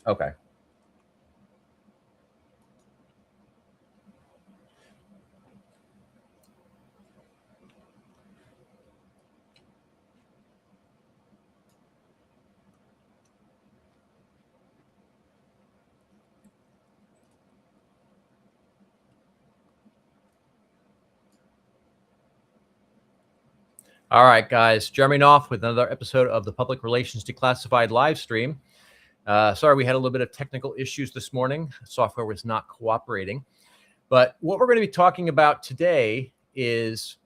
Okay. All right, guys. Jeremy Knopf with another episode of the Public Relations Declassified live stream. Sorry, we had a little bit of technical issues this morning. Software was not cooperating. But what we're going to be talking about today is,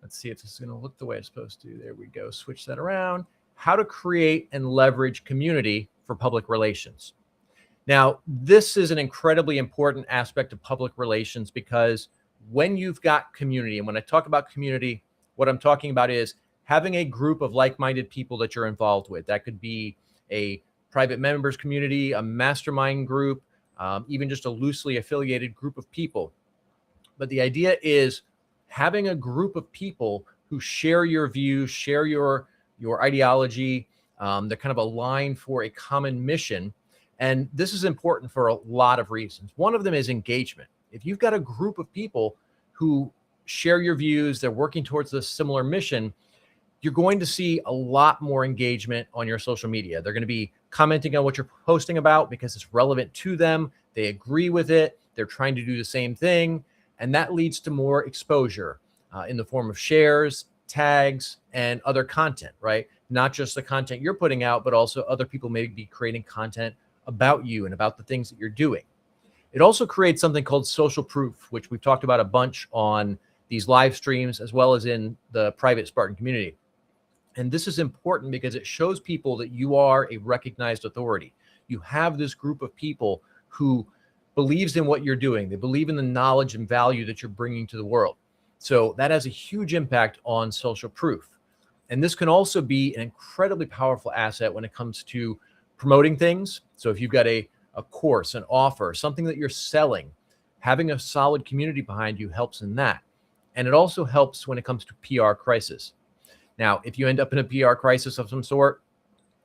let's see if this is going to look the way it's supposed to. There we go. Switch that around. How to create and leverage community for public relations. Now, this is an incredibly important aspect of public relations because when you've got community, and when I talk about community, what I'm talking about is having a group of like-minded people that you're involved with. That could be a private members community, a mastermind group, even just a loosely affiliated group of people. But the idea is having a group of people who share your views, share your ideology, they're kind of aligned for a common mission. And this is important for a lot of reasons. One of them is engagement. If you've got a group of people who share your views, they're working towards a similar mission, you're going to see a lot more engagement on your social media. They're going to be commenting on what you're posting about because it's relevant to them. They agree with it. They're trying to do the same thing. And that leads to more exposure in the form of shares, tags, and other content, right? Not just the content you're putting out, but also other people may be creating content about you and about the things that you're doing. It also creates something called social proof, which we've talked about a bunch on these live streams, as well as in the private Spartan community. And this is important because it shows people that you are a recognized authority. You have this group of people who believes in what you're doing. They believe in the knowledge and value that you're bringing to the world. So that has a huge impact on social proof. And this can also be an incredibly powerful asset when it comes to promoting things. So if you've got a course, an offer, something that you're selling, having a solid community behind you helps in that. And it also helps when it comes to PR crisis. Now, if you end up in a PR crisis of some sort,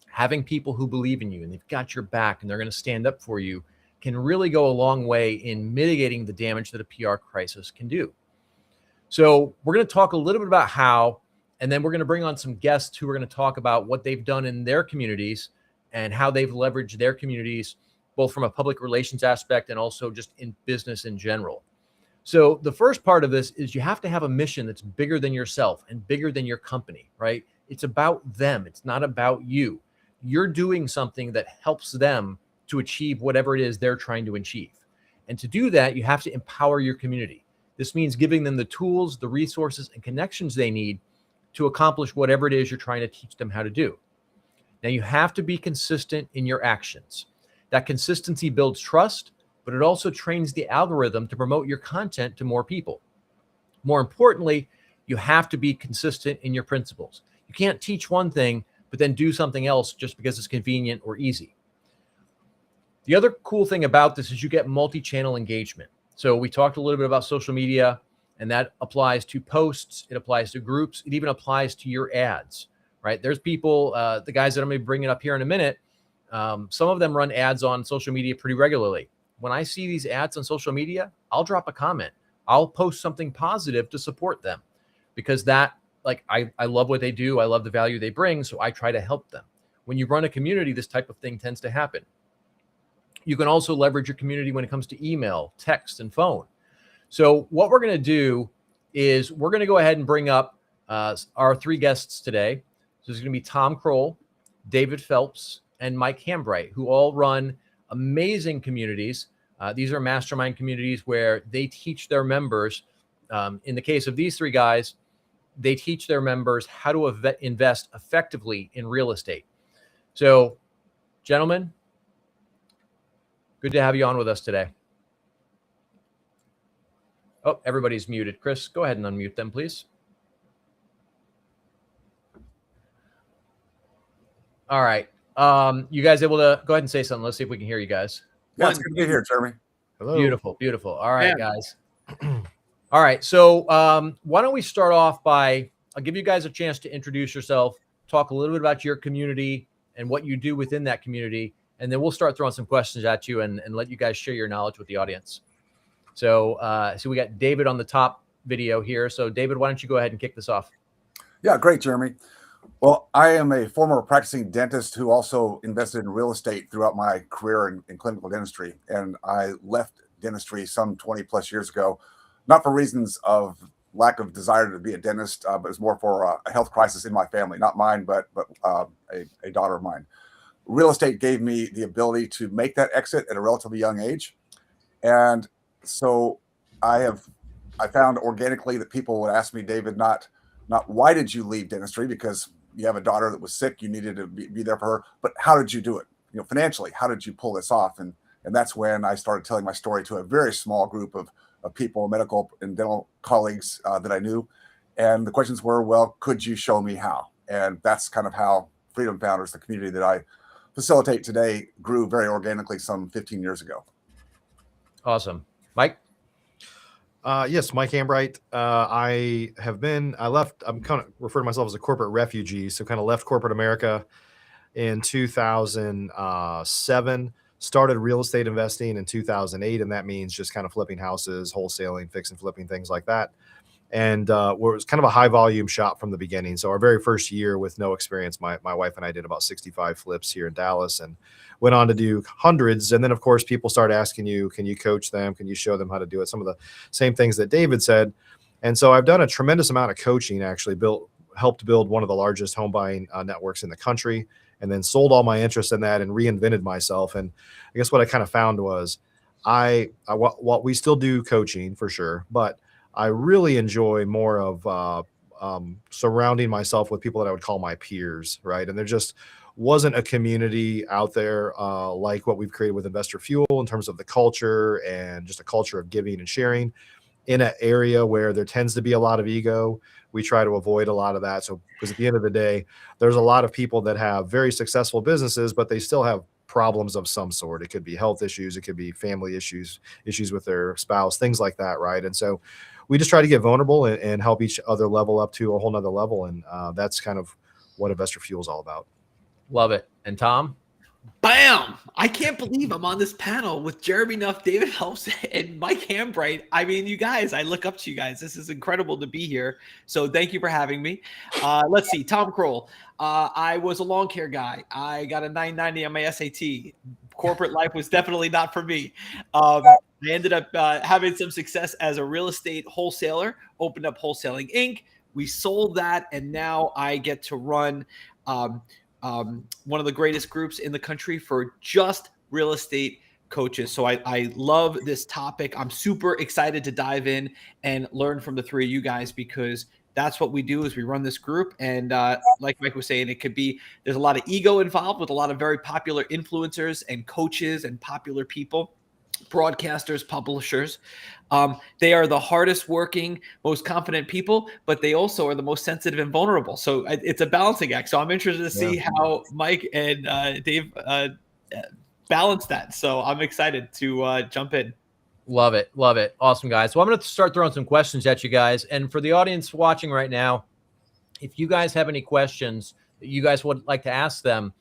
having people who believe in you and they've got your back and they're going to stand up for you can really go a long way in mitigating the damage that a PR crisis can do. So we're going to talk a little bit about how, and then we're going to bring on some guests who are going to talk about what they've done in their communities and how they've leveraged their communities, both from a public relations aspect and also just in business in general. So the first part of this is you have to have a mission that's bigger than yourself and bigger than your company, right? It's about them. It's not about you. You're doing something that helps them to achieve whatever it is they're trying to achieve. And to do that, you have to empower your community. This means giving them the tools, the resources, and connections they need to accomplish whatever it is you're trying to teach them how to do. Now, you have to be consistent in your actions. That consistency builds trust, but it also trains the algorithm to promote your content to more people. More importantly, you have to be consistent in your principles. You can't teach one thing, but then do something else just because it's convenient or easy. The other cool thing about this is you get multi-channel engagement. So we talked a little bit about social media, and that applies to posts. It applies to groups. It even applies to your ads, right? There's people, the guys that I'm going to be bringing up here in a minute, some of them run ads on social media pretty regularly. When I see these ads on social media, I'll drop a comment. I'll post something positive to support them because that, like, I love what they do. I love the value they bring. So I try to help them. When you run a community, this type of thing tends to happen. You can also leverage your community when it comes to email, text, and phone. So what we're going to do is we're going to go ahead and bring up our three guests today. So there's going to be Tom Kroll, David Phelps, and Mike Hambright, who all run amazing communities. These are mastermind communities where they teach their members. In the case of these three guys, they teach their members how to invest effectively in real estate. So, gentlemen, good to have you on with us today. Oh, everybody's muted. Chris, go ahead and unmute them, please. All right. You guys able to go ahead and say something? Let's see if we can hear you guys. Yeah, it's good to be here, Jeremy. Hello. Beautiful, beautiful. All right, guys. All right. So why don't we start off by, I'll give you guys a chance to introduce yourself, talk a little bit about your community and what you do within that community, and then we'll start throwing some questions at you and let you guys share your knowledge with the audience. So, we got David on the top video here. So David, why don't you go ahead and kick this off? Yeah, great, Jeremy. Well, I am a former practicing dentist who also invested in real estate throughout my career in clinical dentistry. And I left dentistry some 20 plus years ago, not for reasons of lack of desire to be a dentist, but it was more for a health crisis in my family, not mine, but a daughter of mine. Real estate gave me the ability to make that exit at a relatively young age. And so I found organically that people would ask me, David, not why did you leave dentistry? Because you have a daughter that was sick, you needed to be there for her, but how did you do it? Financially, how did you pull this off? And that's when I started telling my story to a very small group of people, medical and dental colleagues that I knew. And the questions were, well, could you show me how? And that's kind of how Freedom Founders, the community that I facilitate today, grew very organically some 15 years ago. Awesome. Mike? Yes, Mike Hambright. I'm kind of refer to myself as a corporate refugee. So kind of left corporate America in 2007, started real estate investing in 2008. And that means just kind of flipping houses, wholesaling, fix and flipping, things like that. And it was kind of a high volume shop from the beginning. So our very first year with no experience, my wife and I did about 65 flips here in Dallas and went on to do hundreds. And then, of course, people start asking you, can you coach them? Can you show them how to do it? Some of the same things that David said. And so I've done a tremendous amount of coaching, actually helped build one of the largest home buying networks in the country, and then sold all my interest in that and reinvented myself. And I guess what I kind of found was what we still do coaching for sure, but I really enjoy more of surrounding myself with people that I would call my peers, right? And there just wasn't a community out there like what we've created with Investor Fuel in terms of the culture and just a culture of giving and sharing in an area where there tends to be a lot of ego. We try to avoid a lot of that. So, because at the end of the day, there's a lot of people that have very successful businesses, but they still have problems of some sort. It could be health issues, it could be family issues with their spouse, things like that, right? And so we just try to get vulnerable and help each other level up to a whole nother level. And that's kind of what Investor Fuel is all about. Love it. And Tom? Bam! I can't believe I'm on this panel with Jeremy Nuff, David Phelps, and Mike Hambright. I mean, you guys, I look up to you guys. This is incredible to be here. So thank you for having me. Let's see. Tom Kroll. I was a lawn care guy. I got a 990 on my SAT. Corporate life was definitely not for me. I ended up having some success as a real estate wholesaler, opened up Wholesaling Inc. We sold that, and now I get to run one of the greatest groups in the country for just real estate coaches. So I love this topic. I'm super excited to dive in and learn from the three of you guys, because that's what we do is we run this group. And like Mike was saying, there's a lot of ego involved with a lot of very popular influencers and coaches and popular people, broadcasters, publishers. They are the hardest working, most confident people, but they also are the most sensitive and vulnerable. So it's a balancing act. So I'm interested to see how Mike and Dave balance that. So I'm excited to jump in. Love it. Love it. Awesome, guys. So I'm going to start throwing some questions at you guys. And for the audience watching right now, if you guys have any questions that you guys would like to ask them,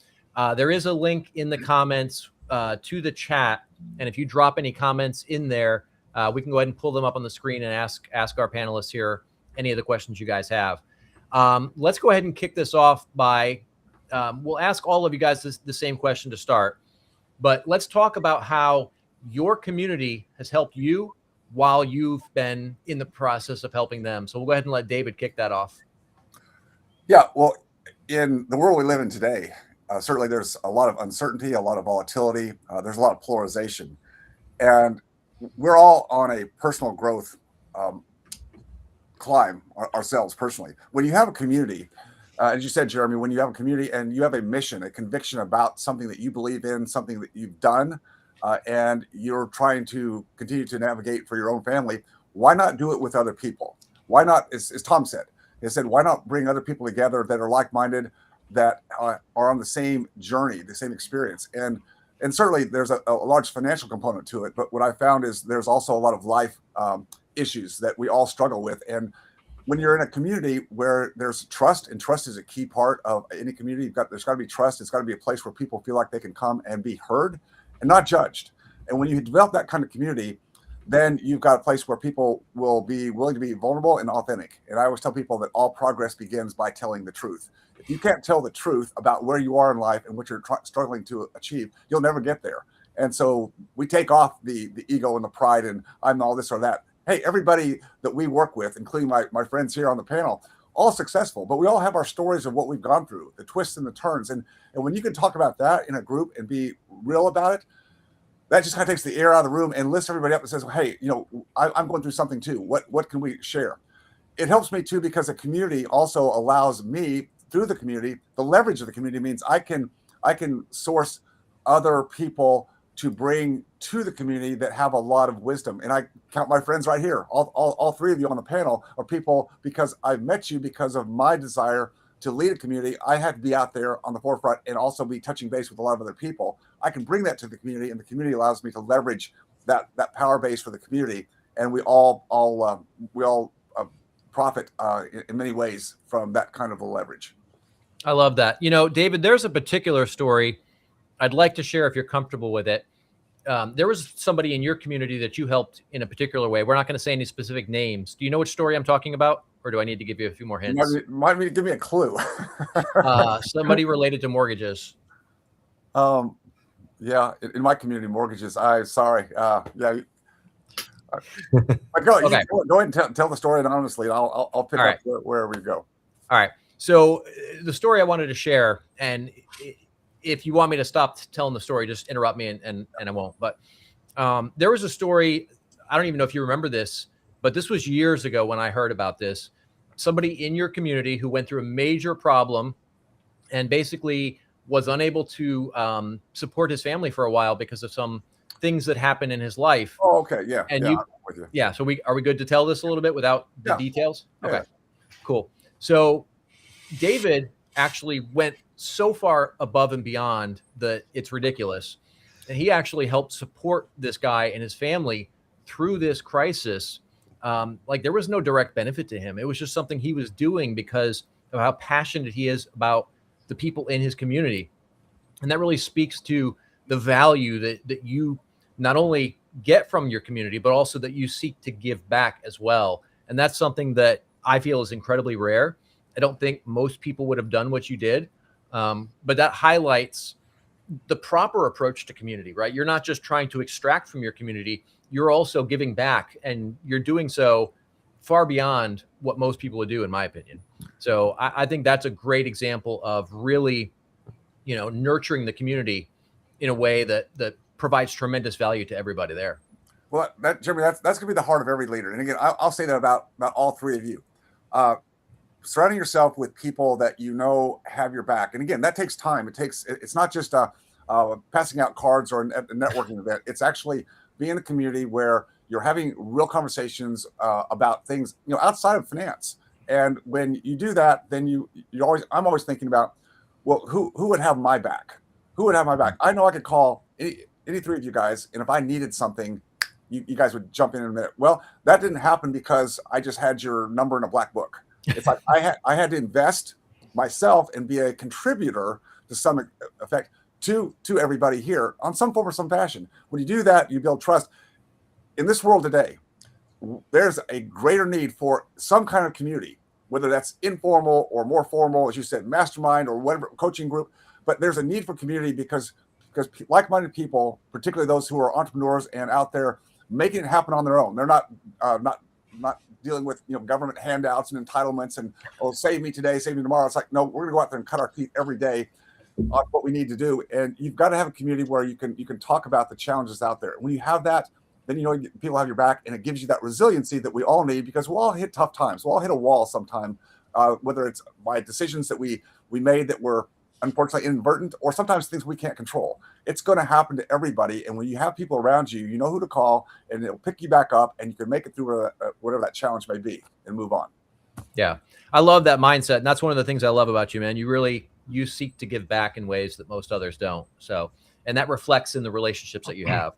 there is a link in the comments to the chat. And if you drop any comments in there, we can go ahead and pull them up on the screen and ask our panelists here any of the questions you guys have. Let's go ahead and kick this off by, we'll ask all of you guys the same question to start. But let's talk about how your community has helped you while you've been in the process of helping them. So we'll go ahead and let David kick that off. Yeah, well, in the world we live in today, certainly there's a lot of uncertainty, a lot of volatility. There's a lot of polarization. And we're all on a personal growth climb ourselves personally. When you have a community, as you said, Jeremy, when you have a community and you have a mission, a conviction about something that you believe in, something that you've done, and you're trying to continue to navigate for your own family, why not do it with other people? Why not, as Tom said, why not bring other people together that are like-minded, that are on the same journey, the same experience? And certainly there's a large financial component to it. But what I found is there's also a lot of life issues that we all struggle with. And when you're in a community where there's trust, and trust is a key part of any community, there's got to be trust. It's got to be a place where people feel like they can come and be heard and not judged. And when you develop that kind of community, then you've got a place where people will be willing to be vulnerable and authentic. And I always tell people that all progress begins by telling the truth. If you can't tell the truth about where you are in life and what you're struggling to achieve, you'll never get there. And so we take off the ego and the pride and I'm all this or that. Hey, everybody that we work with, including my friends here on the panel, all successful, but we all have our stories of what we've gone through, the twists and the turns. And when you can talk about that in a group and be real about it, that just kind of takes the air out of the room and lifts everybody up and says, hey, I'm going through something too. What can we share? It helps me too, because the community also allows me, through the community, the leverage of the community means I can source other people to bring to the community that have a lot of wisdom. And I count my friends right here. All three of you on the panel are people, because I've met you because of my desire to lead a community. I had to be out there on the forefront and also be touching base with a lot of other people. I can bring that to the community, and the community allows me to leverage that power base for the community. And we all profit in many ways from that kind of a leverage. I love that. David, there's a particular story I'd like to share if you're comfortable with it. There was somebody in your community that you helped in a particular way. We're not going to say any specific names. Do you know which story I'm talking about? Or do I need to give you a few more hints? Might give me a clue. Somebody related to mortgages. Yeah, in my community, mortgages. Sorry. Yeah. Okay. Go ahead and tell the story, and honestly, I'll pick up where we go. All right. So the story I wanted to share, and if you want me to stop telling the story, just interrupt me and I won't. But there was a story, I don't even know if you remember this, but this was years ago when I heard about this. Somebody in your community who went through a major problem and basically was unable to support his family for a while because of some things that happened in his life. Oh, okay. Yeah. And I'm with you. Yeah. So are we good to tell this a little bit without the details? Yeah. Okay, cool. So David actually went so far above and beyond that it's ridiculous. And he actually helped support this guy and his family through this crisis. Like there was no direct benefit to him. It was just something he was doing because of how passionate he is about the people in his community. And that really speaks to the value that you not only get from your community, but also that you seek to give back as well. And that's something that I feel is incredibly rare. I don't think most people would have done what you did. But that highlights the proper approach to community, right? You're not just trying to extract from your community, you're also giving back, and you're doing so far beyond what most people would do, in my opinion. So I think that's a great example of really, nurturing the community in a way that provides tremendous value to everybody there. Well, Jeremy, that's going to be the heart of every leader. And again, I'll say that about all three of you. Surrounding yourself with people that have your back. And again, that takes time. It's not just passing out cards or a networking event. It's actually being in a community where you're having real conversations about things, outside of finance. And when you do that, then I'm always thinking about, well, who would have my back? Who would have my back? I know I could call any three of you guys, and if I needed something, you guys would jump in a minute. Well, that didn't happen because I just had your number in a black book. It's like I had to invest myself and be a contributor to some effect to everybody here on some form or some fashion. When you do that, you build trust. In this world today, there's a greater need for some kind of community, whether that's informal or more formal, as you said, mastermind or whatever, coaching group. But there's a need for community because like-minded people, particularly those who are entrepreneurs and out there making it happen on their own, they're not dealing with government handouts and entitlements and save me today, save me tomorrow. It's like, no, we're gonna go out there and cut our teeth every day on what we need to do. And you've got to have a community where you can talk about the challenges out there. When you have that, then people have your back, and it gives you that resiliency that we all need, because we'll all hit tough times. We'll all hit a wall sometime, whether it's by decisions that we made that were unfortunately inadvertent, or sometimes things we can't control. It's going to happen to everybody. And when you have people around you, you know who to call, and it'll pick you back up, and you can make it through whatever that challenge may be and move on. Yeah. I love that mindset. And that's one of the things I love about you, man. You seek to give back in ways that most others don't. So, and that reflects in the relationships that you have.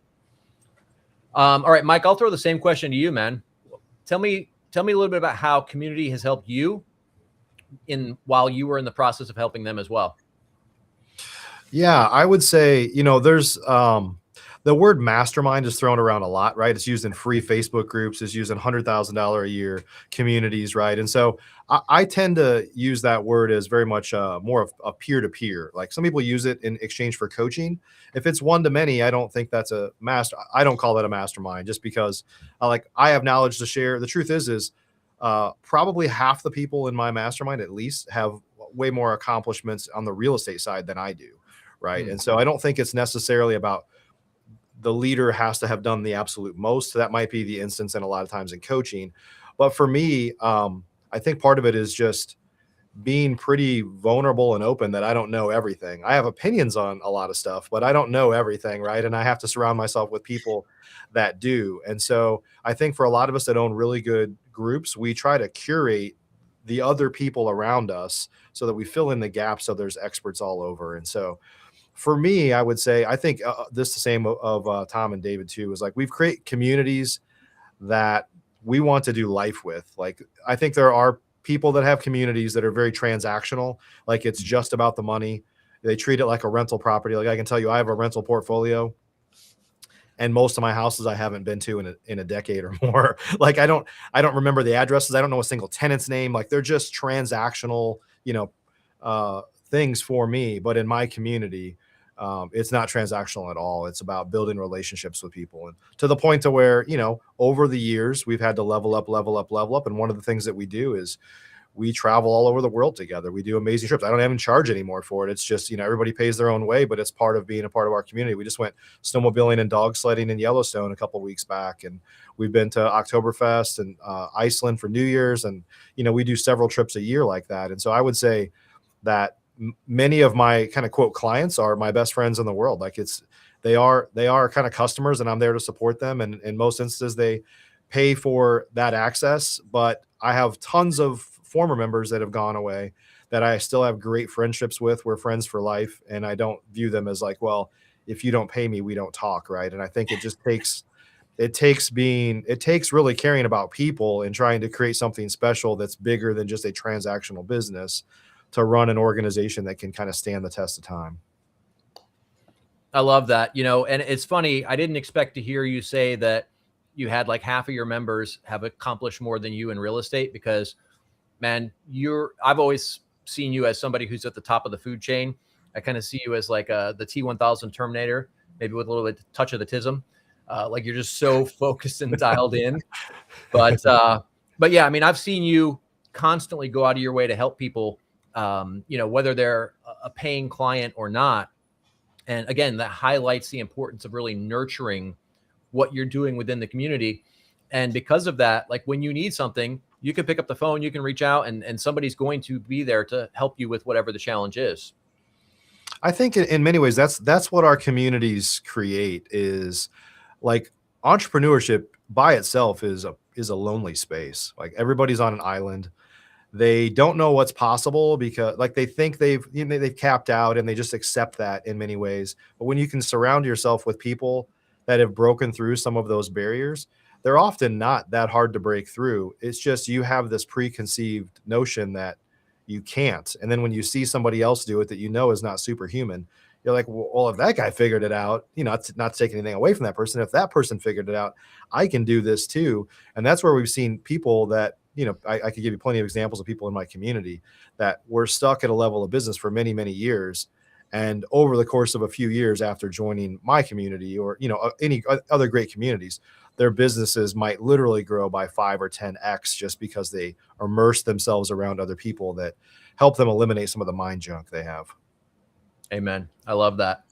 All right, Mike, I'll throw the same question to you, man. Tell me tell me a little bit about how community has helped you while you were in the process of helping them as well. Yeah, I would say, there's the word mastermind is thrown around a lot, right? It's used in free Facebook groups, it's used in $100,000 a year communities, right? And so I tend to use that word as very much more of a peer-to-peer. Like some people use it in exchange for coaching. If it's one to many, I don't think that's a master. I don't call that a mastermind just because I have knowledge to share. The truth is probably half the people in my mastermind at least have way more accomplishments on the real estate side than I do. Right. And so I don't think it's necessarily about the leader has to have done the absolute most. So that might be the instance in a lot of times in coaching. But for me, I think part of it is just being pretty vulnerable and open that I don't know everything. I have opinions on a lot of stuff, but I don't know everything. Right. And I have to surround myself with people that do. And so I think for a lot of us that own really good groups, we try to curate the other people around us so that we fill in the gaps. So there's experts all over. And so for me, I would say, I think this the same of Tom and David too, is like we've created communities that we want to do life with. Like, I think there are people that have communities that are very transactional. Like it's just about the money. They treat it like a rental property. Like I can tell you, I have a rental portfolio and most of my houses I haven't been to in a decade or more. Like I don't remember the addresses. I don't know a single tenant's name. Like they're just transactional, things for me. But in my community, it's not transactional at all. It's about building relationships with people, and to the point to where, over the years we've had to level up. And one of the things that we do is we travel all over the world together. We do amazing trips. I don't even charge anymore for it. It's just, everybody pays their own way, but it's part of being a part of our community. We just went snowmobiling and dog sledding in Yellowstone a couple of weeks back. And we've been to Oktoberfest and Iceland for New Year's. And, we do several trips a year like that. And so I would say that many of my kind of quote clients are my best friends in the world. Like they are kind of customers and I'm there to support them. And in most instances, they pay for that access, but I have tons of former members that have gone away that I still have great friendships with. We're friends for life. And I don't view them as like, well, if you don't pay me, we don't talk. Right. And I think it just takes really caring about people and trying to create something special that's bigger than just a transactional business to run an organization that can kind of stand the test of time. I love that, and it's funny. I didn't expect to hear you say that you had like half of your members have accomplished more than you in real estate, because man, I've always seen you as somebody who's at the top of the food chain. I kind of see you as like the T-1000 Terminator, maybe with a little bit touch of the tism. Like you're just so focused and dialed in. But yeah, I mean, I've seen you constantly go out of your way to help people, whether they're a paying client or not. And again, that highlights the importance of really nurturing what you're doing within the community. And because of that, like when you need something, you can pick up the phone, you can reach out, and somebody's going to be there to help you with whatever the challenge is. I think in many ways, that's what our communities create, is like entrepreneurship by itself is a lonely space. Like everybody's on an island. They don't know what's possible because like they think they've capped out, and they just accept that in many ways. But when you can surround yourself with people that have broken through some of those barriers, they're often not that hard to break through. It's just you have this preconceived notion that you can't. And then when you see somebody else do it that is not superhuman, you're like, well, if that guy figured it out, not to take anything away from that person, if that person figured it out, I can do this too. And that's where we've seen people that, I could give you plenty of examples of people in my community that were stuck at a level of business for many, many years. And over the course of a few years after joining my community or, any other great communities, their businesses might literally grow by 5 or 10x just because they immerse themselves around other people that help them eliminate some of the mind junk they have. Amen. I love that.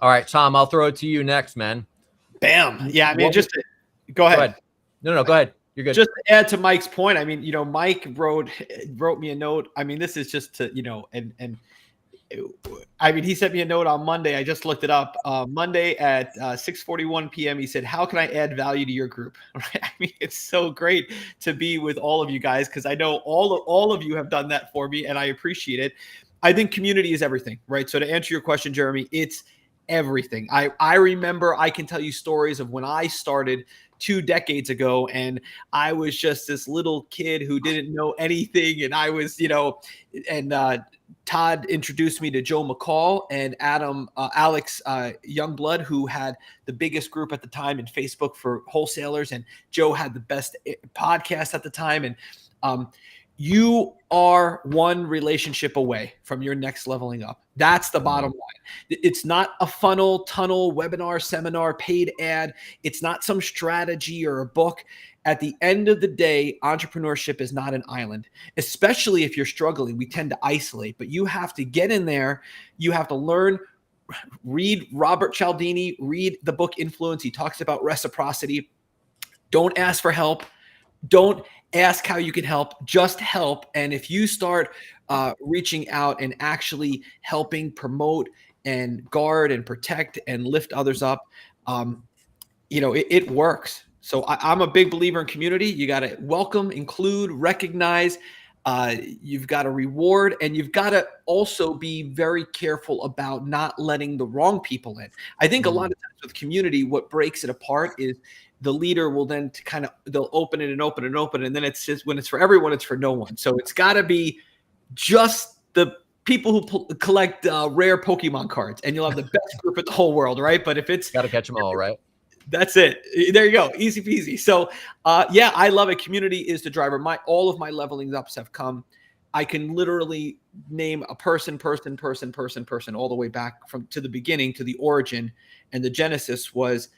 All right, Tom, I'll throw it to you next, man. Bam. Yeah. I mean, go ahead. No, go ahead. You're good. Just to add to Mike's point, I mean, Mike wrote me a note. I mean, this is just to, and I mean, he sent me a note on Monday. I just looked it up. Monday at 6:41 p.m. He said, "How can I add value to your group?" Right? I mean, it's so great to be with all of you guys because I know all of you have done that for me, and I appreciate it. I think community is everything, right? So to answer your question, Jeremy, it's everything. I remember I can tell you stories of when I started 2 decades ago, and I was just this little kid who didn't know anything, and I was, and Todd introduced me to Joe McCall and Alex Youngblood, who had the biggest group at the time in Facebook for wholesalers, and Joe had the best podcast at the time. And you are one relationship away from your next leveling up. That's the bottom line. It's not a funnel, tunnel, webinar, seminar, paid ad. It's not some strategy or a book. At the end of the day, entrepreneurship is not an island, especially if you're struggling. We tend to isolate, but you have to get in there. You have to learn, read Robert Cialdini, read the book Influence. He talks about reciprocity. Don't ask for help. Don't ask how you can help, just help. And if you start reaching out and actually helping promote and guard and protect and lift others up, it works. So I'm a big believer in community. You got to welcome, include, recognize. You've got to reward, and you've got to also be very careful about not letting the wrong people in. I think a lot of times with community, what breaks it apart is the leader will then they'll open it and open and open. And then it's just, when it's for everyone, it's for no one. So it's got to be just the people who collect rare Pokemon cards, and you'll have the best group in the whole world, right? But if it's got to catch them all, right? That's it. There you go. Easy peasy. So I love it. Community is the driver. All of my leveling ups have come. I can literally name a person, all the way back to the beginning, to the origin. And the genesis was,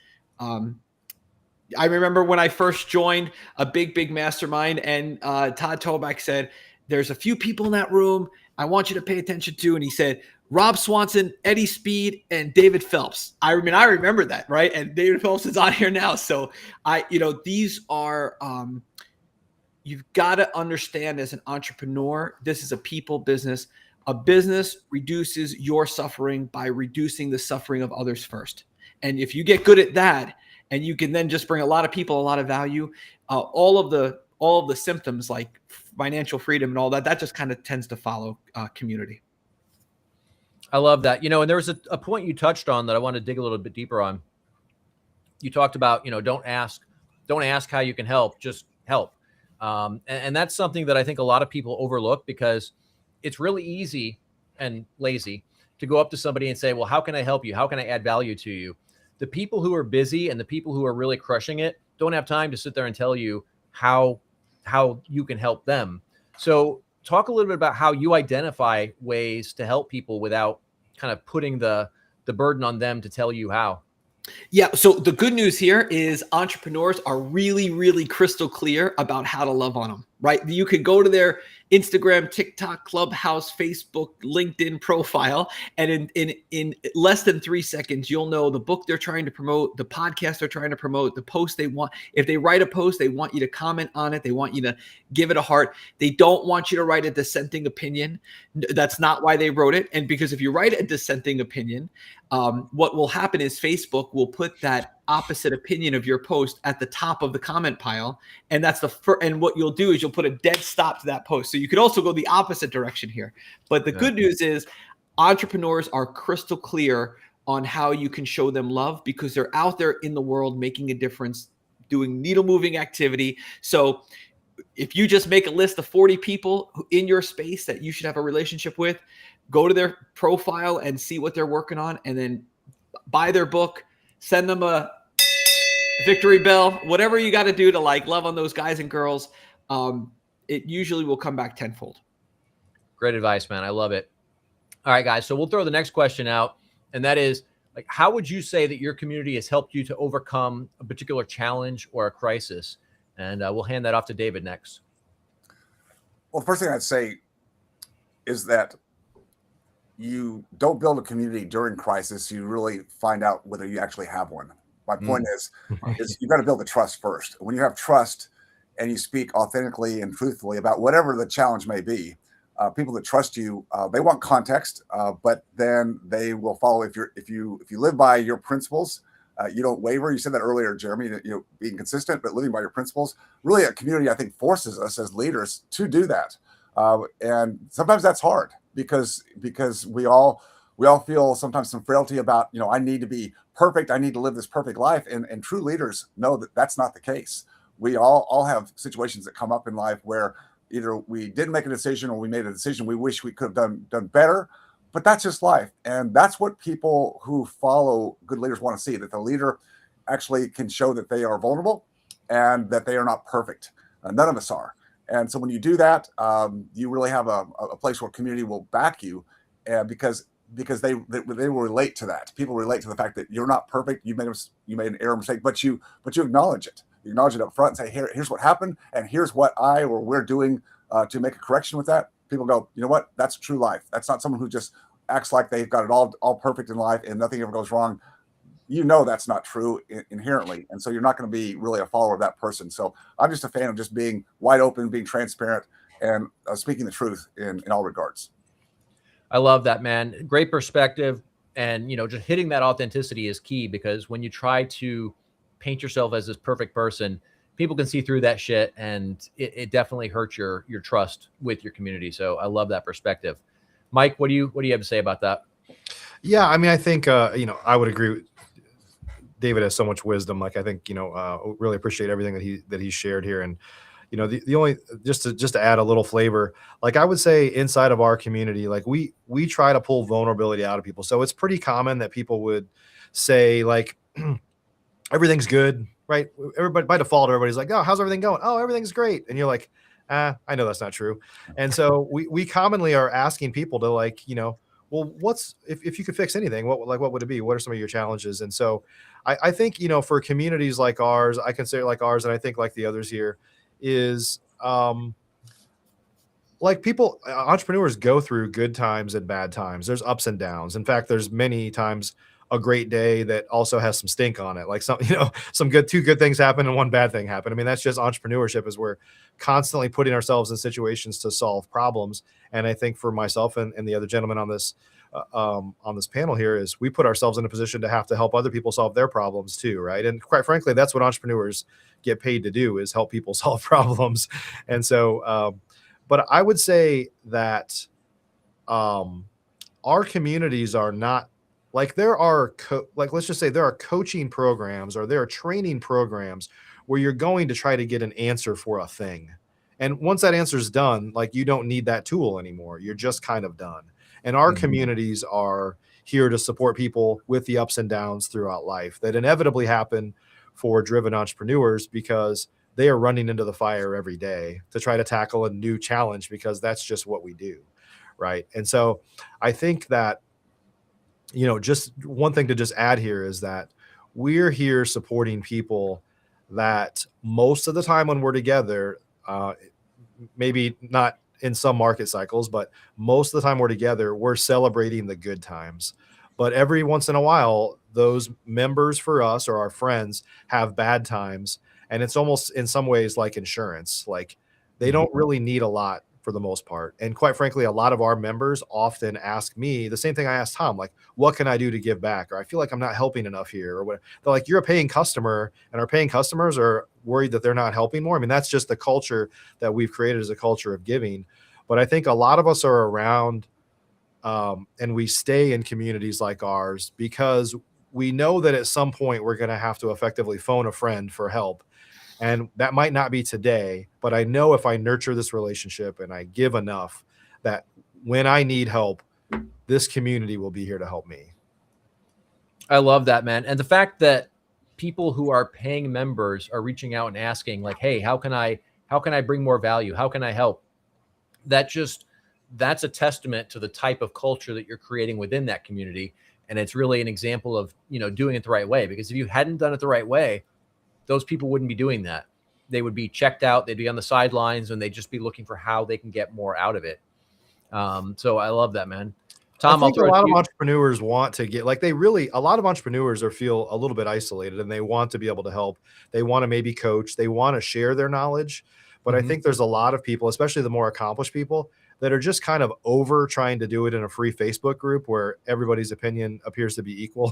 I remember when I first joined a big mastermind, and Todd Toback said, there's a few people in that room I want you to pay attention to. And he said, Rob Swanson, Eddie Speed, and David Phelps. I remember that, right? And David Phelps is on here now. So these are, you've got to understand as an entrepreneur, this is a people business. A business reduces your suffering by reducing the suffering of others first. And if you get good at that, and you can then just bring a lot of people a lot of value, all of the symptoms like financial freedom and all that just kind of tends to follow community. I love that. And there was a point you touched on that I want to dig a little bit deeper on. You talked about, don't ask how you can help, just help. And that's something that I think a lot of people overlook, because it's really easy and lazy to go up to somebody and say, well, how can I help you? How can I add value to you? The people who are busy and the people who are really crushing it don't have time to sit there and tell you how you can help them. So talk a little bit about how you identify ways to help people without kind of putting the burden on them to tell you how. Yeah. So the good news here is entrepreneurs are really, really crystal clear about how to love on them, right? You could go to their Instagram, TikTok, Clubhouse, Facebook, LinkedIn profile, and in less than 3 seconds, you'll know the book they're trying to promote, the podcast they're trying to promote, the post they want. If they write a post, they want you to comment on it. They want you to give it a heart. They don't want you to write a dissenting opinion. That's not why they wrote it. And because if you write a dissenting opinion, what will happen is Facebook will put that opposite opinion of your post at the top of the comment pile. And that's and what you'll do is you'll put a dead stop to that post. So you could also go the opposite direction here. But the good news is entrepreneurs are crystal clear on how you can show them love, because they're out there in the world making a difference, doing needle moving activity. So if you just make a list of 40 people in your space that you should have a relationship with, go to their profile and see what they're working on, and then buy their book, send them a victory bell, whatever you got to do to love on those guys and girls. It usually will come back tenfold. Great advice, man. I love it. All right, guys. So we'll throw the next question out, and that is, how would you say that your community has helped you to overcome a particular challenge or a crisis? And we'll hand that off to David next. Well, the first thing I'd say is that you don't build a community during crisis. You really find out whether you actually have one. My point is you've got to build the trust first. When you have trust and you speak authentically and truthfully about whatever the challenge may be, people that trust you, they want context, but then they will follow. If you live by your principles, you don't waver. You said that earlier, Jeremy, being consistent, but living by your principles. Really, a community, I think, forces us as leaders to do that. And sometimes that's hard because we all We all feel sometimes some frailty about, I need to be perfect. I need to live this perfect life. And true leaders know that that's not the case. We all have situations that come up in life where either we didn't make a decision or we made a decision we wish we could have done better. But that's just life. And that's what people who follow good leaders want to see, that the leader actually can show that they are vulnerable and that they are not perfect. None of us are. And so when you do that, you really have a place where community will back you, because they will relate to that. People relate to the fact that you're not perfect. You made an error, mistake, but you acknowledge it. You acknowledge it up front and say, here's what happened, and here's what we're doing to make a correction with that. People go, you know what? That's true life. That's not someone who just acts like they've got it all perfect in life and nothing ever goes wrong. That's not true inherently. And so you're not going to be really a follower of that person. So I'm just a fan of just being wide open, being transparent, and speaking the truth in all regards. I love that, man. Great perspective. And, just hitting that authenticity is key, because when you try to paint yourself as this perfect person, people can see through that shit, and it definitely hurts your trust with your community. So I love that perspective. Mike, what do you have to say about that? Yeah, I mean, I think I would agree. David has so much wisdom. Like, I think really appreciate everything that he shared here. And the only just to add a little flavor, like I would say inside of our community, like we try to pull vulnerability out of people. So it's pretty common that people would say like everything's good, right? Everybody by default, everybody's like, oh, how's everything going? Oh, everything's great. And you're like, I know that's not true. And so we commonly are asking people to like, well, what's if you could fix anything, what would it be? What are some of your challenges? And so I think, for communities like ours, I consider like ours, and I think like the others here is like people, entrepreneurs go through good times and bad times. There's ups and downs. In fact, there's many times a great day that also has some stink on it. Like some two good things happen and one bad thing happen. I mean, that's just entrepreneurship, is we're constantly putting ourselves in situations to solve problems. And I think for myself and the other gentleman on this panel here is we put ourselves in a position to have to help other people solve their problems too. Right. And quite frankly, that's what entrepreneurs get paid to do, is help people solve problems. And so, but I would say that our communities are not like there are let's just say there are coaching programs or there are training programs where you're going to try to get an answer for a thing. And once that answer is done, like you don't need that tool anymore. You're just kind of done. And our communities are here to support people with the ups and downs throughout life that inevitably happen for driven entrepreneurs, because they are running into the fire every day to try to tackle a new challenge, because that's just what we do. Right. And so I think that, just one thing to just add here is that we're here supporting people that most of the time when we're together, maybe not in some market cycles, but most of the time we're together, we're celebrating the good times. But every once in a while, those members for us or our friends have bad times. And it's almost in some ways like insurance. Like they don't really need a lot for the most part. And quite frankly, a lot of our members often ask me the same thing I asked Tom, like, what can I do to give back? Or I feel like I'm not helping enough here, or what. They're like, you're a paying customer, and our paying customers are worried that they're not helping more. I mean, that's just the culture that we've created as a culture of giving. But I think a lot of us are around and we stay in communities like ours because we know that at some point we're going to have to effectively phone a friend for help. And that might not be today, but I know if I nurture this relationship and I give enough, that when I need help, this community will be here to help me. I love that, man. And the fact that people who are paying members are reaching out and asking like, hey, how can I bring more value? How can I help? That's a testament to the type of culture that you're creating within that community. And it's really an example of, doing it the right way, because if you hadn't done it the right way, those people wouldn't be doing that. They would be checked out. They'd be on the sidelines, and they'd just be looking for how they can get more out of it. So I love that, man. Tom, I think a lot of entrepreneurs want to get a lot of entrepreneurs feel a little bit isolated, and they want to be able to help. They want to maybe coach. They want to share their knowledge. But I think there's a lot of people, especially the more accomplished people, that are just kind of over trying to do it in a free Facebook group where everybody's opinion appears to be equal,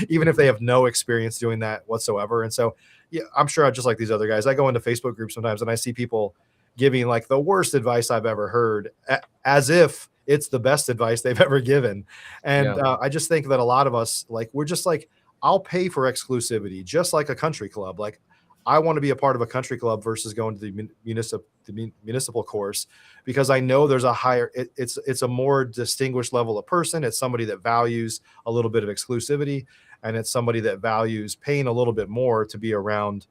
even if they have no experience doing that whatsoever. And so, yeah, I'm sure just like these other guys, I go into Facebook groups sometimes and I see people giving like the worst advice I've ever heard, as if it's the best advice they've ever given. And I just think that a lot of us, like, we're just like, I'll pay for exclusivity, just like a country club. Like, I want to be a part of a country club versus going to the municipal course, because I know there's a higher, it's a more distinguished level of person. It's somebody that values a little bit of exclusivity, and it's somebody that values paying a little bit more to be around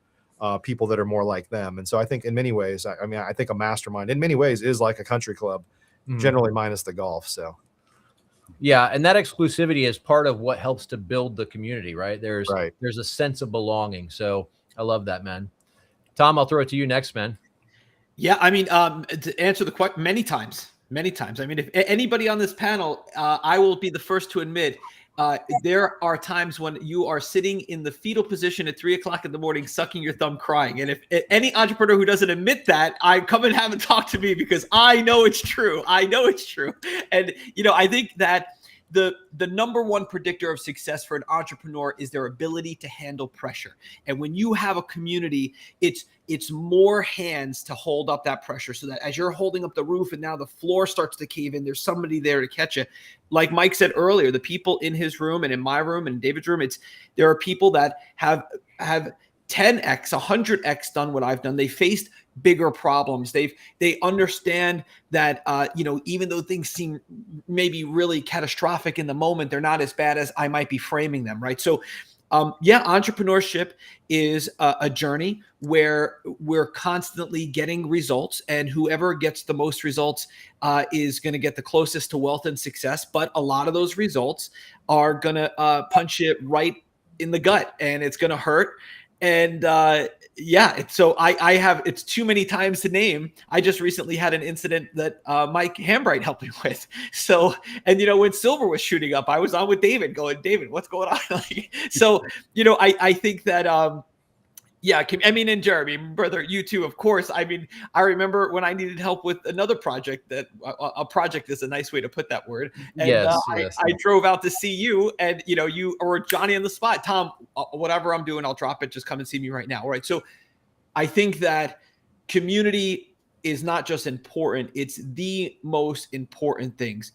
people that are more like them. And so I think in many ways, I mean, I think a mastermind in many ways is like a country club, generally minus the golf. So. Yeah, and that exclusivity is part of what helps to build the community, right? There's a sense of belonging. So I love that, man. Tom, I'll throw it to you next, man. Yeah, I mean, to answer the question, many times. I mean, if anybody on this panel, I will be the first to admit, there are times when you are sitting in the fetal position at 3 o'clock in the morning, sucking your thumb, crying. And if any entrepreneur who doesn't admit that, I come and have a talk to me, because I know it's true. And, I think that the number one predictor of success for an entrepreneur is their ability to handle pressure. And when you have a community, it's more hands to hold up that pressure, so that as you're holding up the roof and now the floor starts to cave in, there's somebody there to catch it. Like Mike said earlier, the people in his room and in my room and David's room, there are people that have 10x, 100x done what I've done. They faced bigger problems. They understand that, even though things seem maybe really catastrophic in the moment, they're not as bad as I might be framing them. Right. So, entrepreneurship is a journey where we're constantly getting results, and whoever gets the most results is going to get the closest to wealth and success. But a lot of those results are going to punch it right in the gut, and it's going to hurt. And so it's too many times to name. I just recently had an incident that Mike Hambright helped me with. So, and when silver was shooting up, I was on with David going, David, what's going on? I think that, and Jeremy, brother, you too, of course. I mean, I remember when I needed help with another project, that a project is a nice way to put that word. And I drove out to see you, and you or Johnny on the spot. Tom, whatever I'm doing, I'll drop it. Just come and see me right now. All right. So I think that community is not just important, it's the most important things.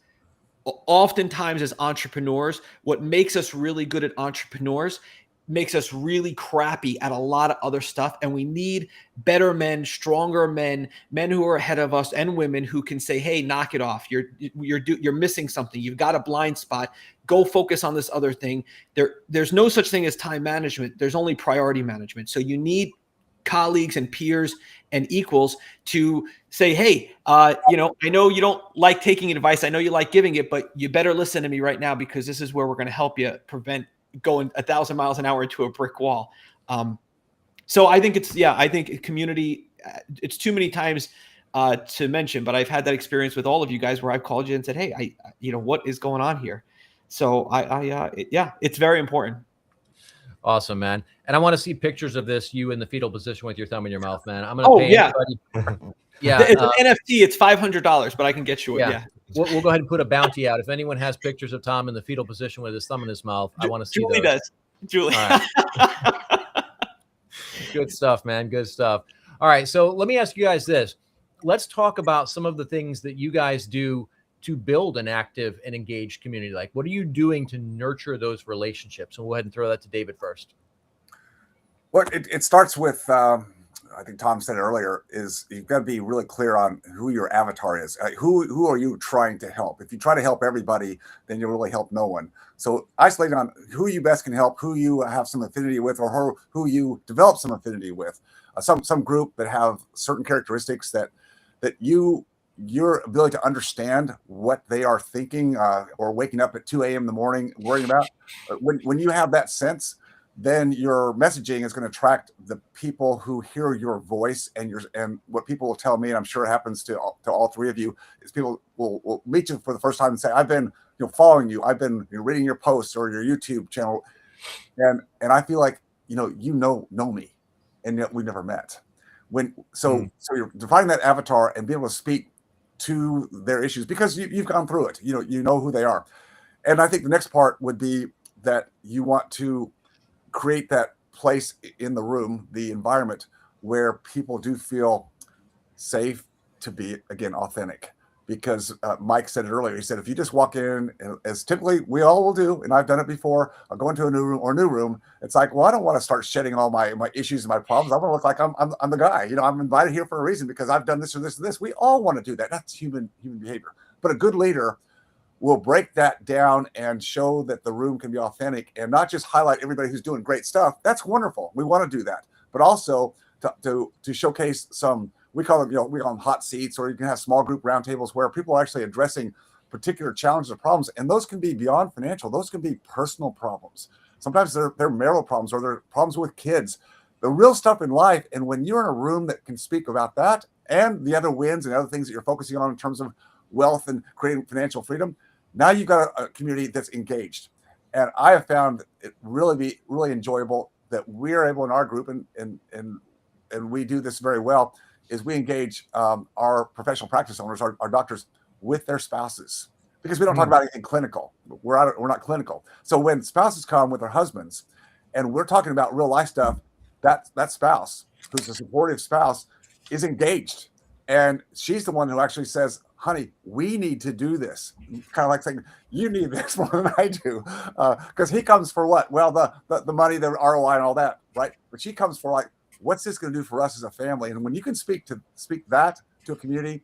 Oftentimes as entrepreneurs, what makes us really good at entrepreneurs makes us really crappy at a lot of other stuff. And we need better men, stronger men who are ahead of us, and women who can say, hey, knock it off. You're missing something. You've got a blind spot. Go focus on this other thing. There's no such thing as time management. There's only priority management. So you need colleagues and peers and equals to say, hey, I know you don't like taking advice. I know you like giving it, but you better listen to me right now, because this is where we're going to help you prevent going 1,000 miles an hour into a brick wall. So I think I think community, it's too many times to mention, but I've had that experience with all of you guys where I've called you and said, hey, what is going on here? So it's very important. Awesome, man. And I want to see pictures of this, you in the fetal position with your thumb in your mouth, man. I'm going to pay anybody. Yeah. It's an NFT. It's $500, but I can get you it. Yeah. We'll go ahead and put a bounty out. If anyone has pictures of Tom in the fetal position with his thumb in his mouth, I want to see Julie those. Julie. All right. Good stuff, man. Good stuff. All right. So let me ask you guys this. Let's talk about some of the things that you guys do to build an active and engaged community. Like, what are you doing to nurture those relationships? And we'll go ahead and throw that to David first. Well, it starts with, I think Tom said it earlier, is you've got to be really clear on who your avatar is. Who are you trying to help? If you try to help everybody, then you'll really help no one. So isolate on who you best can help, who you have some affinity with, or who you develop some affinity with. Some group that have certain characteristics that your ability to understand what they are thinking or waking up at 2 a.m. in the morning worrying about. When you have that sense, then your messaging is going to attract the people who hear your voice, and what people will tell me, and I'm sure it happens to all three of you, is people will meet you for the first time and say, I've been following you, I've been reading your posts or your YouTube channel, and I feel like you know me, and yet we never met. So you're defining that avatar and be able to speak to their issues because you've gone through it. You know who they are. And I think the next part would be that you want to create that place in the room, the environment where people do feel safe to be, again, authentic. because Mike said it earlier. He said, if you just walk in, as typically we all will do, and I've done it before, I'll go into a new room. It's like, well, I don't want to start shedding all my issues and my problems. I want to look like I'm the guy. I'm invited here for a reason because I've done this or this or this. We all want to do that. That's human behavior. But a good leader will break that down and show that the room can be authentic and not just highlight everybody who's doing great stuff. That's wonderful. We want to do that, but also to showcase some. We call them hot seats, or you can have small group roundtables where people are actually addressing particular challenges or problems. And those can be beyond financial. Those can be personal problems. Sometimes they're marital problems, or they're problems with kids, the real stuff in life. And when you're in a room that can speak about that and the other wins and other things that you're focusing on in terms of wealth and creating financial freedom, now you've got a community that's engaged. And I have found it really enjoyable that we're able in our group, and we do this very well, is we engage our professional practice owners, our doctors, with their spouses, because we don't talk about anything clinical. We're not clinical. So when spouses come with their husbands and we're talking about real life stuff, that spouse, who's a supportive spouse, is engaged. And she's the one who actually says, honey, we need to do this. Kind of like saying, you need this more than I do. Because he comes for what? Well, the money, the ROI and all that, right? But she comes for like, what's this going to do for us as a family? And when you can speak that to a community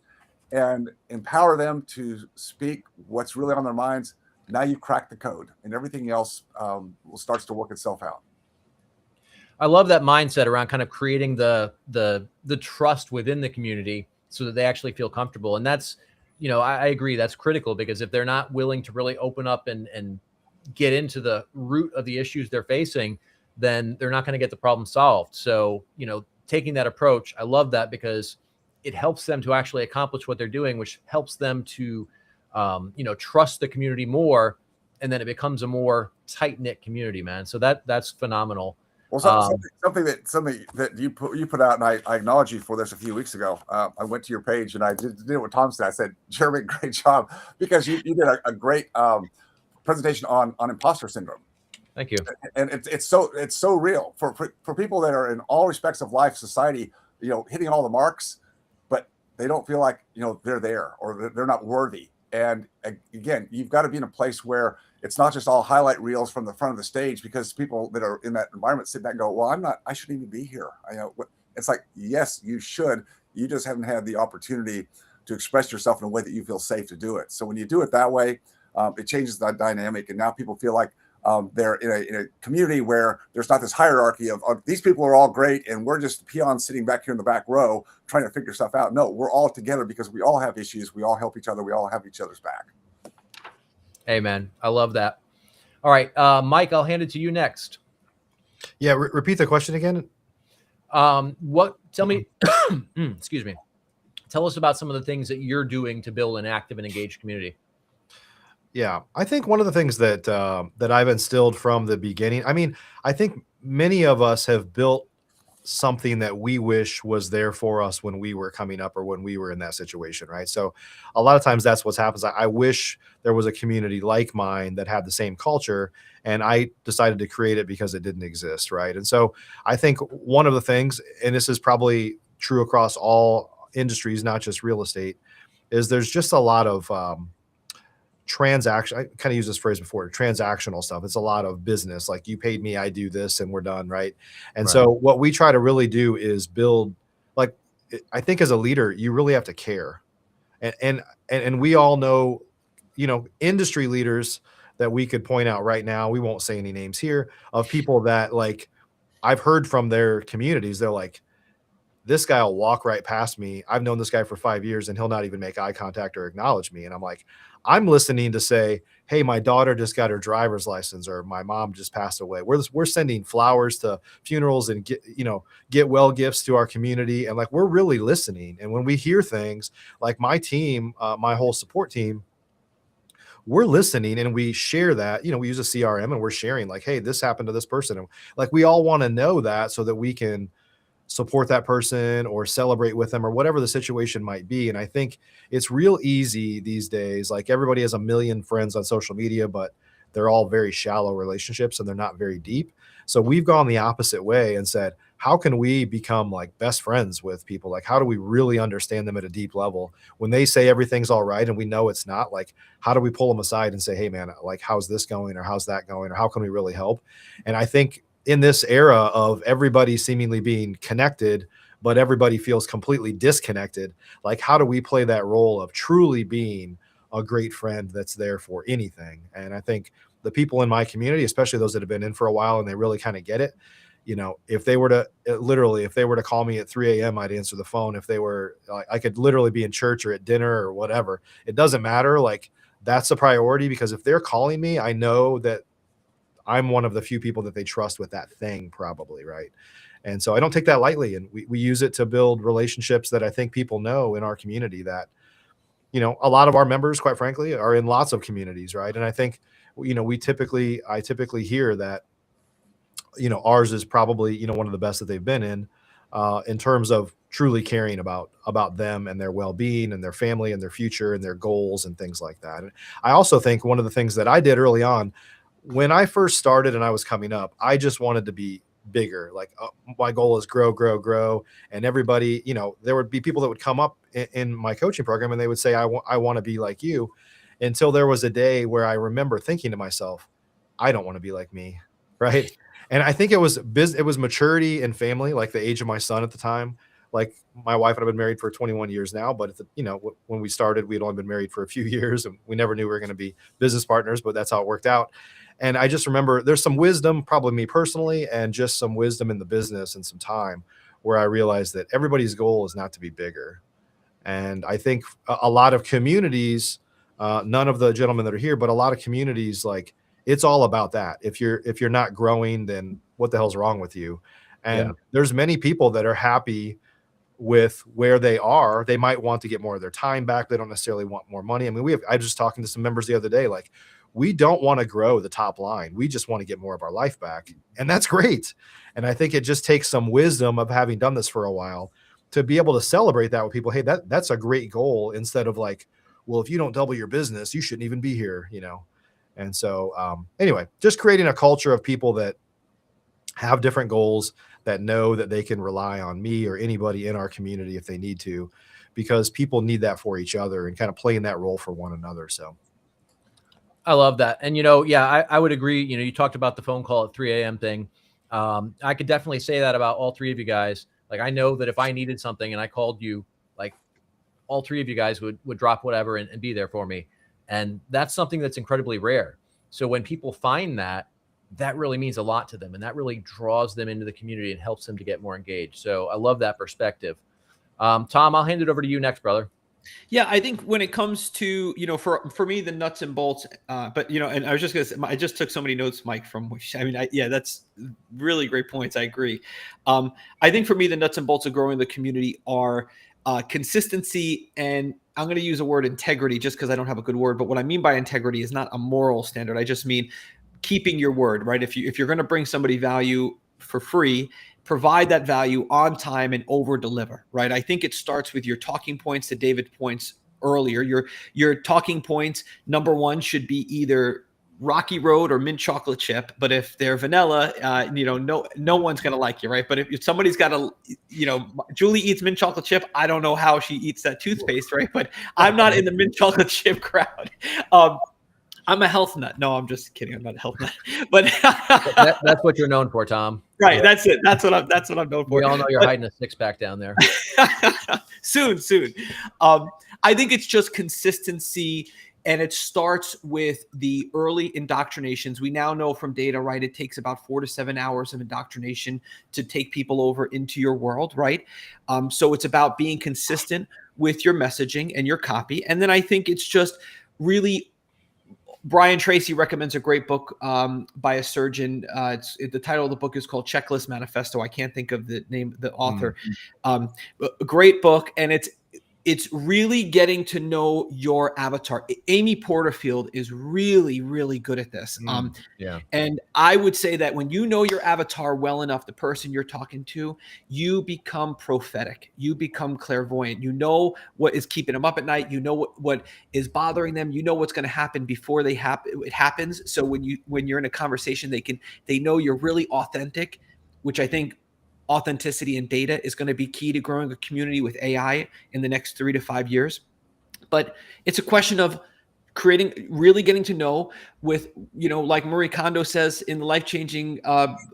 and empower them to speak what's really on their minds, now you crack the code, and everything else starts to work itself out. I love that mindset around kind of creating the trust within the community so that they actually feel comfortable. And that's, I agree, that's critical, because if they're not willing to really open up and get into the root of the issues they're facing, then they're not going to get the problem solved. So, taking that approach, I love that, because it helps them to actually accomplish what they're doing, which helps them to, trust the community more. And then it becomes a more tight-knit community, man. So that's phenomenal. Well, something that you put out, and I acknowledge you for this a few weeks ago. I went to your page and I did what Tom said. I said, Jeremy, great job, because you did a great presentation on imposter syndrome. Thank you. And it's so real for people that are in all respects of life, society, hitting all the marks, but they don't feel like they're there, or they're not worthy. And again, you've got to be in a place where it's not just all highlight reels from the front of the stage, because people that are in that environment sit back and go, well, I shouldn't even be here. It's like, yes, you should. You just haven't had the opportunity to express yourself in a way that you feel safe to do it. So when you do it that way, it changes the dynamic. And now people feel like they're in a community where there's not this hierarchy of these people are all great and we're just peons sitting back here in the back row trying to figure stuff out. No, we're all together because we all have issues. We all help each other. We all have each other's back. Amen. I love that. All right, Mike, I'll hand it to you next. Yeah. Repeat the question again. Tell me, excuse me. Tell us about some of the things that you're doing to build an active and engaged community. Yeah, I think one of the things that I've instilled from the beginning, I think many of us have built something that we wish was there for us when we were coming up or when we were in that situation, right? So a lot of times that's what happens. I wish there was a community like mine that had the same culture, and I decided to create it because it didn't exist, right? And so I think one of the things, and this is probably true across all industries, not just real estate, is there's just a lot of transaction. I kind of used this phrase before, transactional stuff. It's a lot of business, like you paid me, I do this, and we're done, right? And so what we try to really do is build, like, I think as a leader, you really have to care. And we all know, industry leaders that we could point out right now, we won't say any names here, of people that, like, I've heard from their communities, they're like, this guy will walk right past me. I've known this guy for 5 years and he'll not even make eye contact or acknowledge me. And I'm like, I'm listening to say, hey, my daughter just got her driver's license, or my mom just passed away. We're sending flowers to funerals and get well gifts to our community. And like, we're really listening. And when we hear things, like my team, my whole support team, we're listening and we share that, we use a CRM and we're sharing like, hey, this happened to this person. And like, we all want to know that so that we can support that person or celebrate with them or whatever the situation might be. And I think it's real easy these days. Like, everybody has a million friends on social media, but they're all very shallow relationships and they're not very deep. So we've gone the opposite way and said, how can we become like best friends with people? Like, how do we really understand them at a deep level? When they say everything's all right and we know it's not, like, how do we pull them aside and say, hey man, like, how's this going? Or how's that going? Or how can we really help? And I think in this era of everybody seemingly being connected, but everybody feels completely disconnected, like, how do we play that role of truly being a great friend that's there for anything? And I think the people in my community, especially those that have been in for a while and they really kind of get it, you know, if they were to literally, if they were to call me at 3 a.m., I'd answer the phone. If they were, I could literally be in church or at dinner or whatever. It doesn't matter. Like, that's a priority, because if they're calling me, I know that I'm one of the few people that they trust with that thing, probably. Right. And so I don't take that lightly. And we use it to build relationships that I think people know in our community that, you know, a lot of our members, quite frankly, are in lots of communities. Right. And I think, you know, I typically hear that, you know, ours is probably, you know, one of the best that they've been in terms of truly caring about them and their well-being and their family and their future and their goals and things like that. And I also think one of the things that I did early on when I first started and I was coming up, I just wanted to be bigger. Like, my goal is grow, grow, grow. And everybody, you know, there would be people that would come up in my coaching program and they would say, I want to be like you, until there was a day where I remember thinking to myself, I don't want to be like me. Right. And I think it was maturity and family, like the age of my son at the time. Like, my wife and I've been married for 21 years now, but you know, when we started, we'd only been married for a few years and we never knew we were going to be business partners, but that's how it worked out. And I just remember there's some wisdom, probably me personally, and just some wisdom in the business and some time where I realized that everybody's goal is not to be bigger. And I think a lot of communities, none of the gentlemen that are here, but a lot of communities, like, it's all about that. If you're not growing, then what the hell's wrong with you? And there's many people that are happy with where they are. They might want to get more of their time back. They don't necessarily want more money. I mean, I was just talking to some members the other day, like, we don't want to grow the top line. We just want to get more of our life back. And that's great. And I think it just takes some wisdom of having done this for a while to be able to celebrate that with people. Hey, that's a great goal, instead of like, well, if you don't double your business, you shouldn't even be here, you know? And so, anyway, just creating a culture of people that have different goals, that know that they can rely on me or anybody in our community if they need to, because people need that for each other and kind of playing that role for one another. So I love that. And, you know, yeah, I would agree. You know, you talked about the phone call at 3 a.m. thing. I could definitely say that about all three of you guys. Like, I know that if I needed something and I called you, like, all three of you guys would drop whatever and be there for me. And that's something that's incredibly rare. So when people find that, that really means a lot to them. And that really draws them into the community and helps them to get more engaged. So I love that perspective. Tom, I'll hand it over to you next, brother. Yeah, I think when it comes to, you know, for me, the nuts and bolts, but, you know, and I was just going to say, I just took so many notes, Mike, from which, I mean, yeah, that's really great points. I agree. I think for me, the nuts and bolts of growing the community are consistency, and I'm going to use a word integrity just because I don't have a good word. But what I mean by integrity is not a moral standard. I just mean keeping your word, right? If you're going to bring somebody value for free, provide that value on time and over deliver, right? I think it starts with your talking points, to David's points earlier. Your talking points, number one, should be either Rocky Road or mint chocolate chip. But if they're vanilla, you know, no one's going to like you, right? But if somebody's got a, you know, Julie eats mint chocolate chip, I don't know how she eats that toothpaste, right? But I'm not in the mint chocolate chip crowd. I'm a health nut. No, I'm just kidding. I'm not a health nut, but that's what you're known for, Tom. Right. That's it. That's what I'm known for. We all know you're hiding a six-pack down there. Soon. I think it's just consistency, and it starts with the early indoctrinations. We now know from data, right? It takes about 4 to 7 hours of indoctrination to take people over into your world, right? So it's about being consistent with your messaging and your copy. And then I think it's just really, Brian Tracy recommends a great book by a surgeon. The title of the book is called Checklist Manifesto. I can't think of the name, the author. A great book. And it's really getting to know your avatar. Amy Porterfield is really, really good at this. Yeah. And I would say that when you know your avatar well enough, the person you're talking to, you become prophetic. You become clairvoyant. You know what is keeping them up at night. You know what is bothering them. You know what's going to happen before it happens. So when you're in a conversation, they know you're really authentic, which I think authenticity and data is going to be key to growing a community with AI in the next 3 to 5 years. But it's a question of really getting to know with, like Marie Kondo says in the life-changing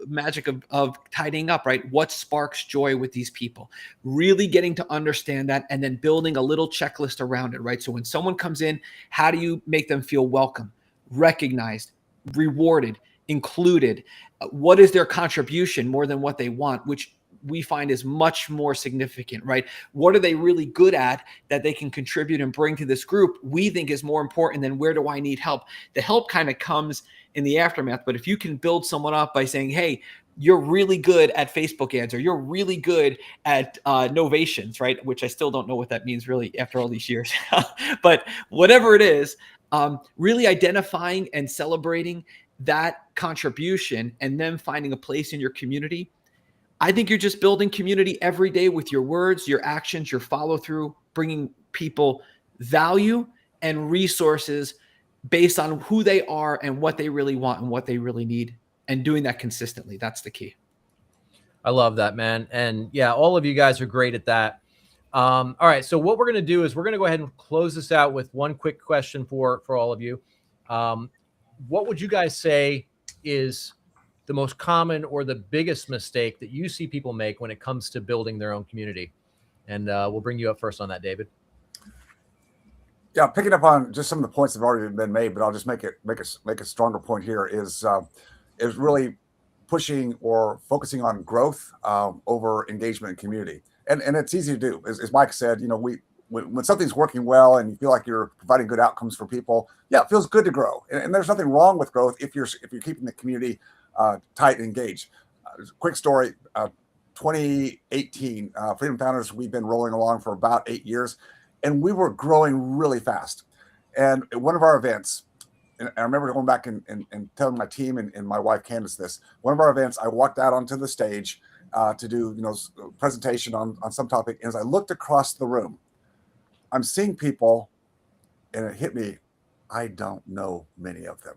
magic of tidying up, right? What sparks joy with these people? Really getting to understand that and then building a little checklist around it, right? So when someone comes in, how do you make them feel welcome, recognized, rewarded, included? What is their contribution more than what they want, which we find is much more significant, right? What are they really good at that they can contribute and bring to this group? We think is more important than where do I need help? The help kind of comes in the aftermath. But if you can build someone up by saying, hey, you're really good at Facebook ads, or you're really good at novations, right? Which I still don't know what that means really after all these years. But whatever it is, really identifying and celebrating that contribution and then finding a place in your community. I think you're just building community every day with your words, your actions, your follow through, bringing people value and resources based on who they are and what they really want and what they really need, and doing that consistently. That's the key. I love that, man. And yeah, all of you guys are great at that. All right. So what we're going to do is we're going to go ahead and close this out with one quick question for all of you. What would you guys say is the most common or the biggest mistake that you see people make when it comes to building their own community? And we'll bring you up first on that, David. Yeah, picking up on just some of the points that have already been made, but I'll just make a stronger point here is really pushing or focusing on growth over engagement and community. And it's easy to do. As Mike said, when something's working well and you feel like you're providing good outcomes for people, yeah, it feels good to grow. And there's nothing wrong with growth if you're keeping the community tight and engaged. Quick story, 2018, Freedom Founders, we've been rolling along for about 8 years, and we were growing really fast. And at one of our events, and I remember going back and telling my team and my wife Candace this, one of our events, I walked out onto the stage to do a presentation on some topic. And as I looked across the room, I'm seeing people, and it hit me, I don't know many of them.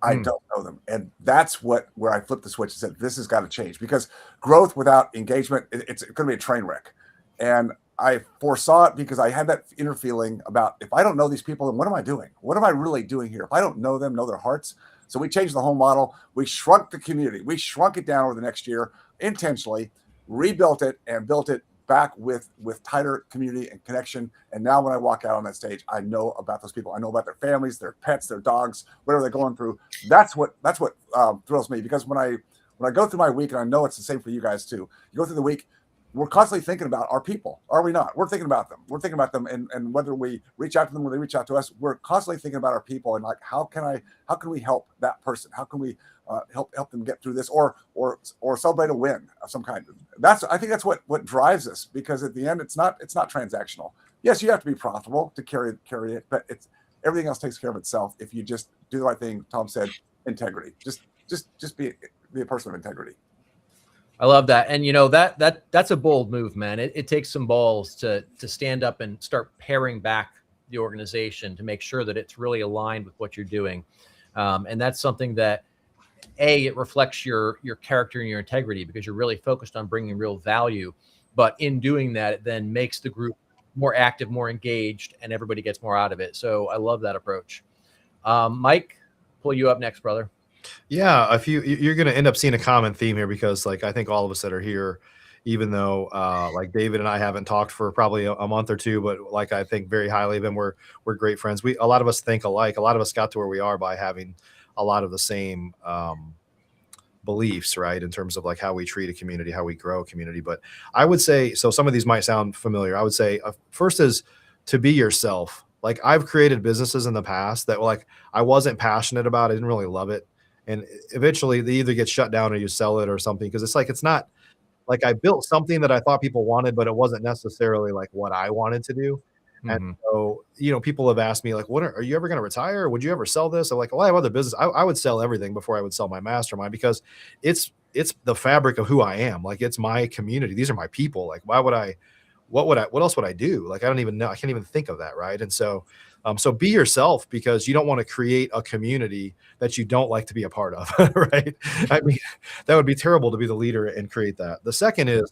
I don't know them. And that's where I flipped the switch and said, this has got to change, because growth without engagement, it's going to be a train wreck. And I foresaw it because I had that inner feeling about, if I don't know these people, then what am I doing? What am I really doing here? If I don't know them, know their hearts. So we changed the whole model. We shrunk the community. We shrunk it down over the next year intentionally, rebuilt it, and built it back with tighter community and connection. And now when I walk out on that stage, I know about those people. I know about their families, their pets, their dogs, whatever they're going through. That's what thrills me, because when I go through my week, and I know it's the same for you guys too, you go through the week, we're constantly thinking about our people, are we not? We're thinking about them. We're thinking about them, and whether we reach out to them or they reach out to us, we're constantly thinking about our people and like, how can we help that person? How can we help them get through this, or celebrate a win of some kind? I think that's what drives us, because at the end, it's not transactional. Yes, you have to be profitable to carry it, but it's everything else takes care of itself if you just do the right thing. Tom said, integrity. Just be a person of integrity. I love that. And that's a bold move, man. It takes some balls to stand up and start paring back the organization to make sure that it's really aligned with what you're doing. And that's something that, it reflects your character and your integrity, because you're really focused on bringing real value. But in doing that, it then makes the group more active, more engaged, and everybody gets more out of it. So I love that approach. Mike, pull you up next, brother. Yeah, you're going to end up seeing a common theme here, because I think all of us that are here, even though David and I haven't talked for probably a month or two, but I think very highly of him. We're great friends. A lot of us think alike. A lot of us got to where we are by having a lot of the same beliefs, right? In terms of how we treat a community, how we grow a community. But I would say, so some of these might sound familiar. I would say first is to be yourself. I've created businesses in the past that I wasn't passionate about. I didn't really love it. And eventually they either get shut down or you sell it or something. Because it's not I built something that I thought people wanted, but it wasn't necessarily what I wanted to do. And Mhm. so, people have asked me like, "What are you ever going to retire? Would you ever sell this?" I'm like, "Well, I have other business. I would sell everything before I would sell my mastermind because it's the fabric of who I am. Like, it's my community. These are my people. Like, why would I? What else would I do? Like, I don't even know. I can't even think of that, right? And so, so be yourself because you don't want to create a community that you don't like to be a part of, right? I mean, that would be terrible to be the leader and create that. The second is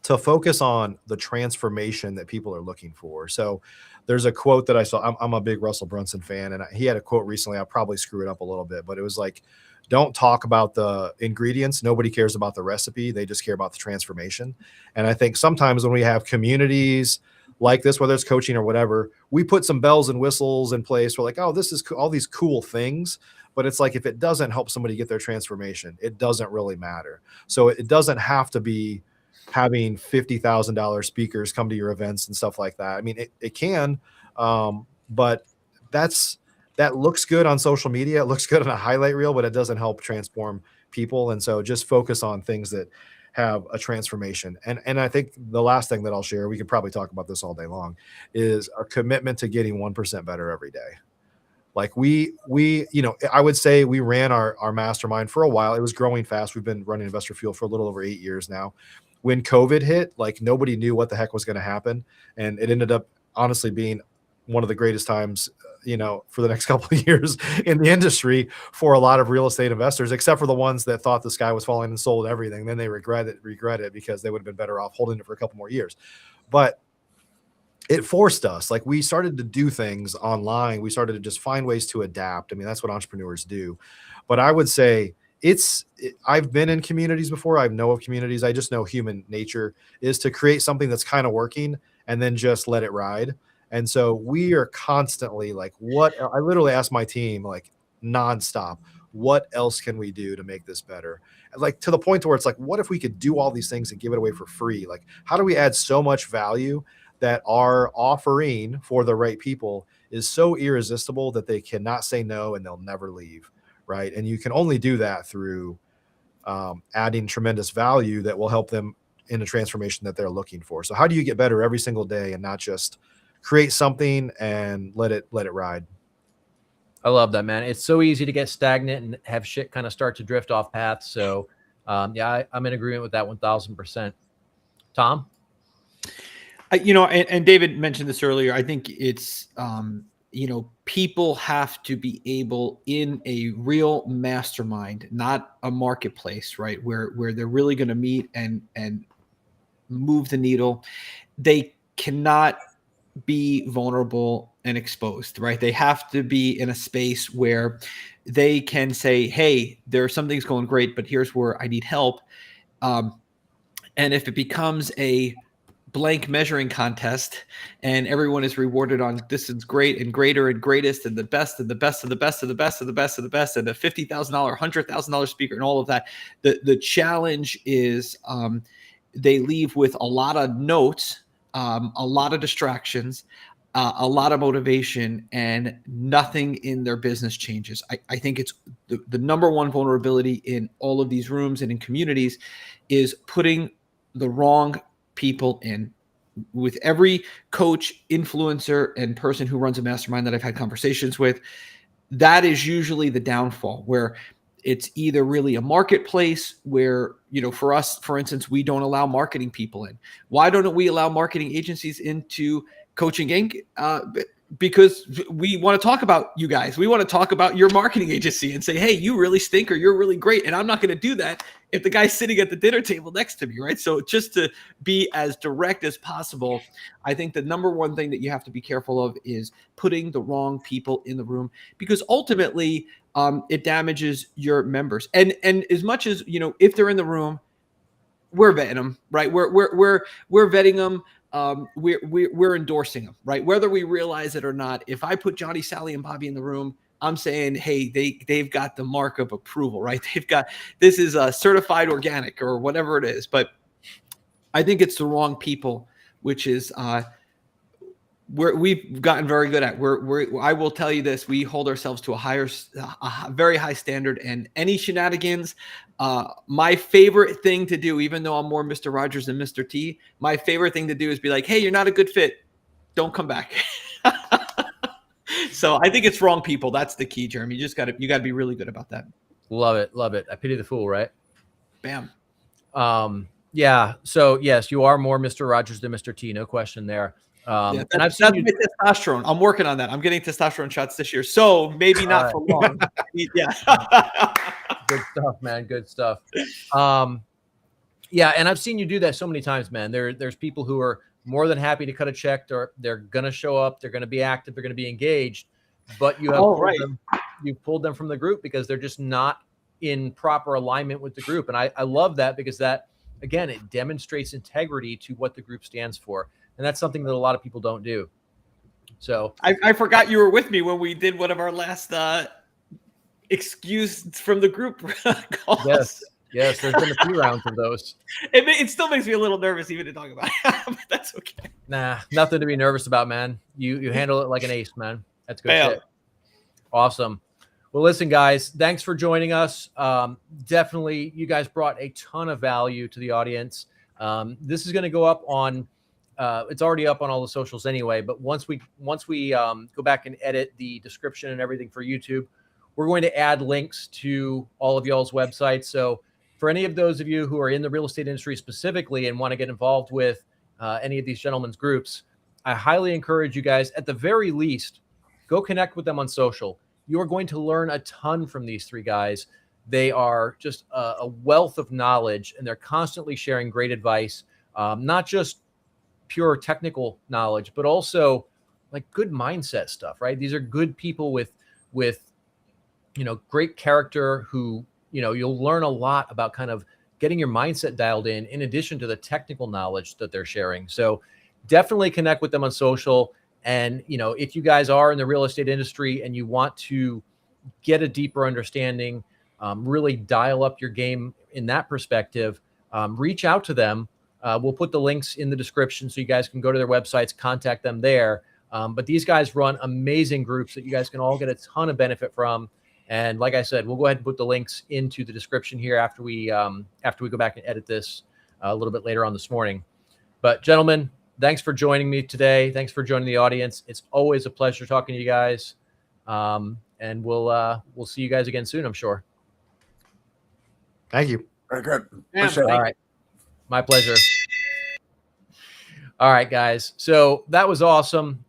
to focus on the transformation that people are looking for. So there's a quote that I saw. I'm a big Russell Brunson fan, and he had a quote recently. I'll probably screw it up a little bit, but it was like, don't talk about the ingredients. Nobody cares about the recipe. They just care about the transformation. And I think sometimes when we have communities like this, whether it's coaching or whatever, we put some bells and whistles in place. We're like, oh, this is all these cool things. But it's like, if it doesn't help somebody get their transformation, it doesn't really matter. So it doesn't have to be having $50,000 speakers come to your events and stuff like that. I mean, it can, but that looks good on social media. It looks good on a highlight reel, but it doesn't help transform people. And so just focus on things that have a transformation. And I think the last thing that I'll share, we could probably talk about this all day long, is a commitment to getting 1% better every day. Like we, I would say we ran our mastermind for a while. It was growing fast. We've been running Investor Fuel for a little over 8 years now. When COVID hit, like nobody knew what the heck was going to happen. And it ended up honestly being one of the greatest times, for the next couple of years in the industry for a lot of real estate investors, except for the ones that thought the sky was falling and sold everything. Then they regret it because they would have been better off holding it for a couple more years. But it forced us, like we started to do things online. We started to just find ways to adapt. I mean, that's what entrepreneurs do. But I would say I've been in communities before. I know of communities. I just know human nature is to create something that's kind of working and then just let it ride. And so we are constantly like, I literally ask my team like nonstop, what else can we do to make this better? Like to the point where it's like, what if we could do all these things and give it away for free? Like, how do we add so much value that our offering for the right people is so irresistible that they cannot say no and they'll never leave? Right. And you can only do that through adding tremendous value that will help them in a transformation that they're looking for. So how do you get better every single day and not just create something and let it ride? I love that, man. It's so easy to get stagnant and have shit kind of start to drift off path. So yeah, I'm in agreement with that 1000%. Tom? And David mentioned this earlier. I think it's, people have to be able in a real mastermind, not a marketplace, right? Where they're really going to meet and move the needle. They cannot be vulnerable and exposed, right? They have to be in a space where they can say, hey, there's something's going great, but here's where I need help. And if it becomes a blank measuring contest and everyone is rewarded on this is great and greater and greatest and the best and the best of the best of the best of the best of the best and a $50,000, $100,000 speaker and all of that, the challenge is they leave with a lot of notes, a lot of distractions, a lot of motivation, and nothing in their business changes. I think it's the number one vulnerability in all of these rooms and in communities is putting the wrong people in. With every coach, influencer, and person who runs a mastermind that I've had conversations with, that is usually the downfall, where it's either really a marketplace where, for us, for instance, we don't allow marketing people in. Why don't we allow marketing agencies into Coaching Inc.? Because we want to talk about you guys. We want to talk about your marketing agency and say, hey, you really stink or you're really great. And I'm not going to do that if the guy's sitting at the dinner table next to me, right? So just to be as direct as possible, I think the number one thing that you have to be careful of is putting the wrong people in the room, because ultimately it damages your members. And as much as, if they're in the room, we're vetting them, right? We're vetting them. We're endorsing them, right? Whether we realize it or not. If I put Johnny, Sally, and Bobby in the room, I'm saying, hey, they've got the mark of approval, right? This is a certified organic or whatever it is. But I think it's the wrong people, which is we've gotten very good at. I will tell you this: we hold ourselves to a very high standard, and any shenanigans. My favorite thing to do, even though I'm more Mr. Rogers than Mr. T, my favorite thing to do is be like, hey, you're not a good fit. don't come back. So I think it's wrong people. That's the key, Jeremy. You got to be really good about that. Love it. Love it. I pity the fool, right? Bam. Yeah. So yes, you are more Mr. Rogers than Mr. T. No question there. Yeah, and I've seen you. My testosterone. I'm working on that. I'm getting testosterone shots this year. So maybe not for long. Yeah. Good stuff, man. Good stuff. Yeah. And I've seen you do that so many times, man. There's people who are more than happy to cut a check. They're going to show up. They're going to be active. They're going to be engaged, but you have you've pulled them from the group because they're just not in proper alignment with the group. And I love that because that, again, it demonstrates integrity to what the group stands for. And that's something that a lot of people don't do. So I forgot you were with me when we did one of our last excuse from the group calls. Yes, there's been a few rounds of those. It still makes me a little nervous even to talk about it, but that's okay. Nah, nothing to be nervous about, man. You handle it like an ace, man. That's good Bam. shit. Awesome. Well, listen, guys, thanks for joining us. Definitely, you guys brought a ton of value to the audience. This is going to go up on, it's already up on all the socials anyway, but once we go back and edit the description and everything for YouTube, we're going to add links to all of y'all's websites. So for any of those of you who are in the real estate industry specifically and want to get involved with any of these gentlemen's groups, I highly encourage you guys, at the very least, go connect with them on social. You are going to learn a ton from these three guys. They are just a wealth of knowledge, and they're constantly sharing great advice, not just pure technical knowledge, but also like good mindset stuff, right? These are good people with great character who, you'll learn a lot about kind of getting your mindset dialed in addition to the technical knowledge that they're sharing. So definitely connect with them on social. And, if you guys are in the real estate industry and you want to get a deeper understanding, really dial up your game in that perspective, reach out to them. We'll put the links in the description so you guys can go to their websites, contact them there. But these guys run amazing groups that you guys can all get a ton of benefit from. And like I said, we'll go ahead and put the links into the description here after we go back and edit this a little bit later on this morning. But gentlemen, thanks for joining me today. Thanks for joining the audience. It's always a pleasure talking to you guys. And we'll see you guys again soon, I'm sure. Thank you. Very good. Yeah, Appreciate it. All right. My pleasure. All right, guys. So that was awesome.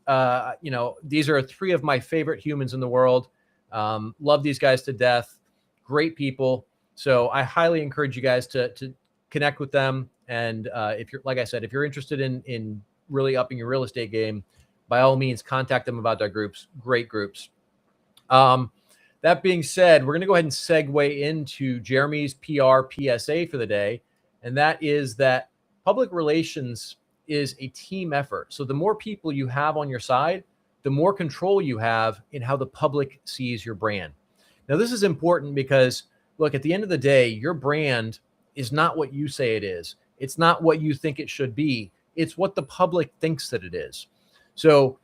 These are three of my favorite humans in the world. Love these guys to death. Great people. So I highly encourage you guys to connect with them. And if you're, like I said, if you're interested in really upping your real estate game, by all means, contact them about their groups. Great groups. That being said, we're going to go ahead and segue into Jeremy's PR PSA for the day. And that is that public relations is a team effort. So the more people you have on your side, the more control you have in how the public sees your brand. Now, this is important because, look, at the end of the day, your brand is not what you say it is. It's not what you think it should be. It's what the public thinks that it is. So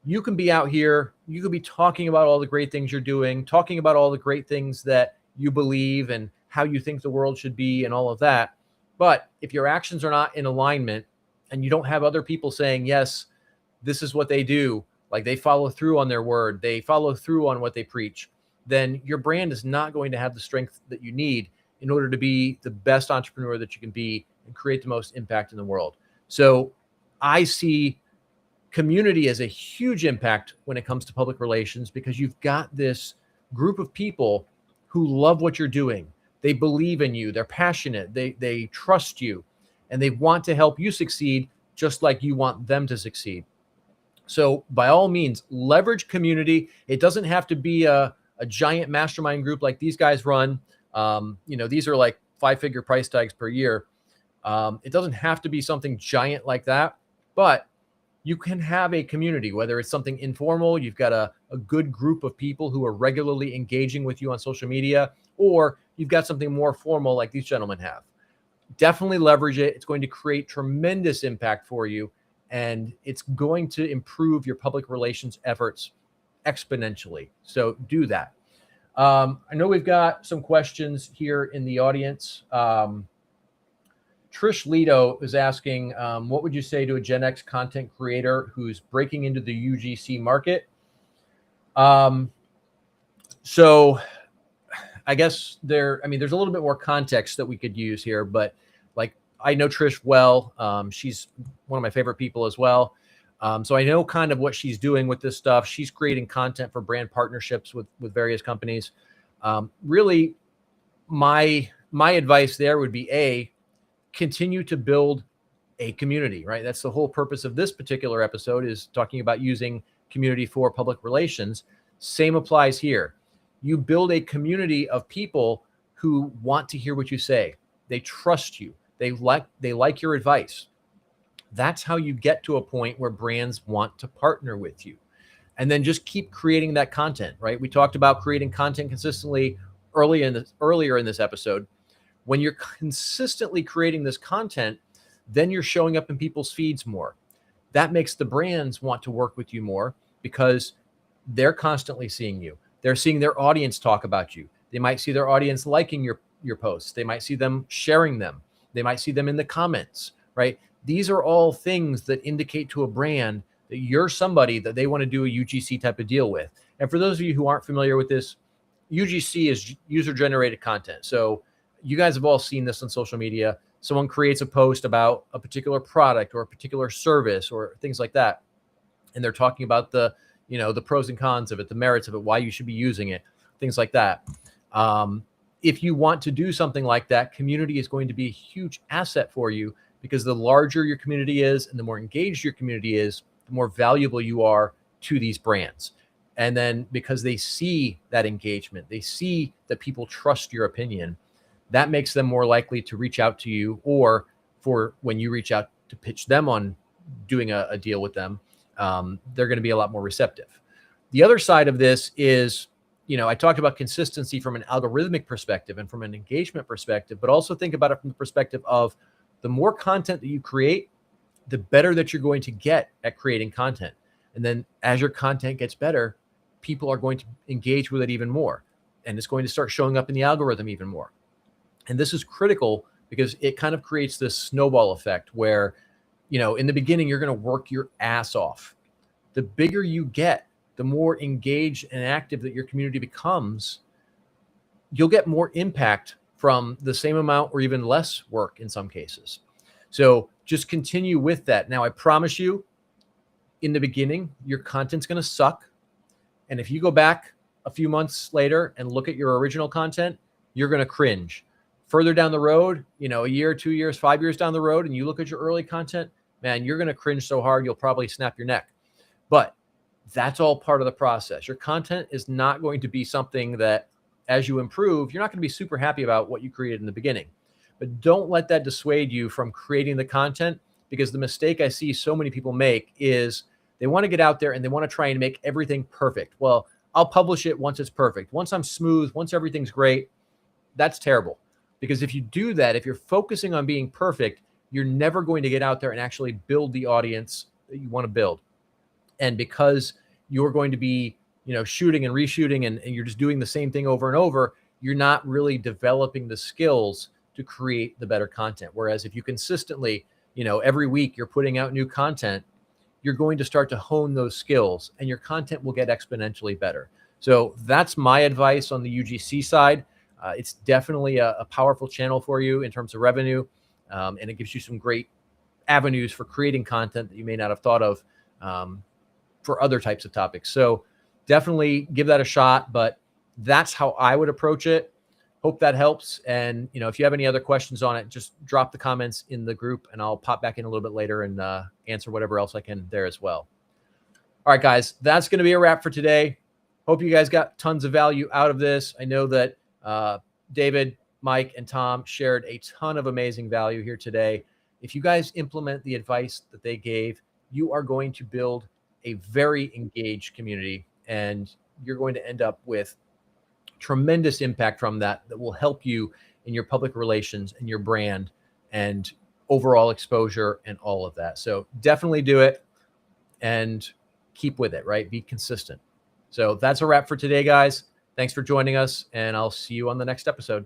you can be out here, you could be talking about all the great things you're doing, talking about all the great things that you believe and how you think the world should be and all of that. But if your actions are not in alignment and you don't have other people saying, yes, this is what they do, like they follow through on their word, they follow through on what they preach, then your brand is not going to have the strength that you need in order to be the best entrepreneur that you can be and create the most impact in the world. So I see community as a huge impact when it comes to public relations, because you've got this group of people who love what you're doing. They believe in you. They're passionate. They trust you, and they want to help you succeed just like you want them to succeed. So by all means, leverage community. It doesn't have to be a giant mastermind group like these guys run. These are like 5-figure price tags per year. It doesn't have to be something giant like that, but you can have a community, whether it's something informal, you've got a good group of people who are regularly engaging with you on social media, or you've got something more formal like these gentlemen have. Definitely leverage it. It's going to create tremendous impact for you, and it's going to improve your public relations efforts exponentially. So do that. I know we've got some questions here in the audience. Trish Lito is asking, what would you say to a Gen X content creator who's breaking into the UGC market? So I guess there's a little bit more context that we could use here, but like, I know Trish well. She's one of my favorite people as well. So I know kind of what she's doing with this stuff. She's creating content for brand partnerships with various companies. Really, my advice there would be continue to build a community, right? That's the whole purpose of this particular episode, is talking about using community for public relations. Same applies here. You build a community of people who want to hear what you say. They trust you. They like your advice. That's how you get to a point where brands want to partner with you. And then just keep creating that content, right? We talked about creating content consistently earlier in this episode. When you're consistently creating this content, then you're showing up in people's feeds more. That makes the brands want to work with you more because they're constantly seeing you. They're seeing their audience talk about you. They might see their audience liking your posts. They might see them sharing them. They might see them in the comments, right? These are all things that indicate to a brand that you're somebody that they want to do a UGC type of deal with. And for those of you who aren't familiar with this, UGC is user-generated content. So you guys have all seen this on social media. Someone creates a post about a particular product or a particular service or things like that. And they're talking about the pros and cons of it, the merits of it, why you should be using it, things like that. If you want to do something like that, community is going to be a huge asset for you, because the larger your community is and the more engaged your community is, the more valuable you are to these brands. And then because they see that engagement, they see that people trust your opinion, that makes them more likely to reach out to you, or for when you reach out to pitch them on doing a deal with them, they're going to be a lot more receptive. The other side of this is, I talked about consistency from an algorithmic perspective and from an engagement perspective, but also think about it from the perspective of the more content that you create, the better that you're going to get at creating content. And then as your content gets better, people are going to engage with it even more. And it's going to start showing up in the algorithm even more. And this is critical because it kind of creates this snowball effect where, in the beginning, you're going to work your ass off. The bigger you get, the more engaged and active that your community becomes, you'll get more impact from the same amount or even less work in some cases. So just continue with that. Now, I promise you, in the beginning, your content's going to suck. And if you go back a few months later and look at your original content, you're going to cringe. Further down the road, a year, 2 years, 5 years down the road, and you look at your early content, man, you're going to cringe so hard, you'll probably snap your neck. But that's all part of the process. Your content is not going to be something that, as you improve, you're not going to be super happy about what you created in the beginning. But don't let that dissuade you from creating the content, because the mistake I see so many people make is they want to get out there and they want to try and make everything perfect. Well, I'll publish it once it's perfect. Once I'm smooth, once everything's great, that's terrible. Because if you do that, if you're focusing on being perfect, you're never going to get out there and actually build the audience that you want to build. And because you're going to be, shooting and reshooting and you're just doing the same thing over and over, you're not really developing the skills to create the better content. Whereas if you consistently, every week you're putting out new content, you're going to start to hone those skills and your content will get exponentially better. So that's my advice on the UGC side. It's definitely a powerful channel for you in terms of revenue. And it gives you some great avenues for creating content that you may not have thought of for other types of topics. So definitely give that a shot, but that's how I would approach it. Hope that helps. And, if you have any other questions on it, just drop the comments in the group and I'll pop back in a little bit later and answer whatever else I can there as well. All right, guys, that's going to be a wrap for today. Hope you guys got tons of value out of this. I know that David, Mike, and Tom shared a ton of amazing value here today. If you guys implement the advice that they gave, you are going to build a very engaged community, and you're going to end up with tremendous impact from that will help you in your public relations and your brand and overall exposure and all of that. So definitely do it and keep with it, right? Be consistent. So that's a wrap for today, guys. Thanks for joining us, and I'll see you on the next episode.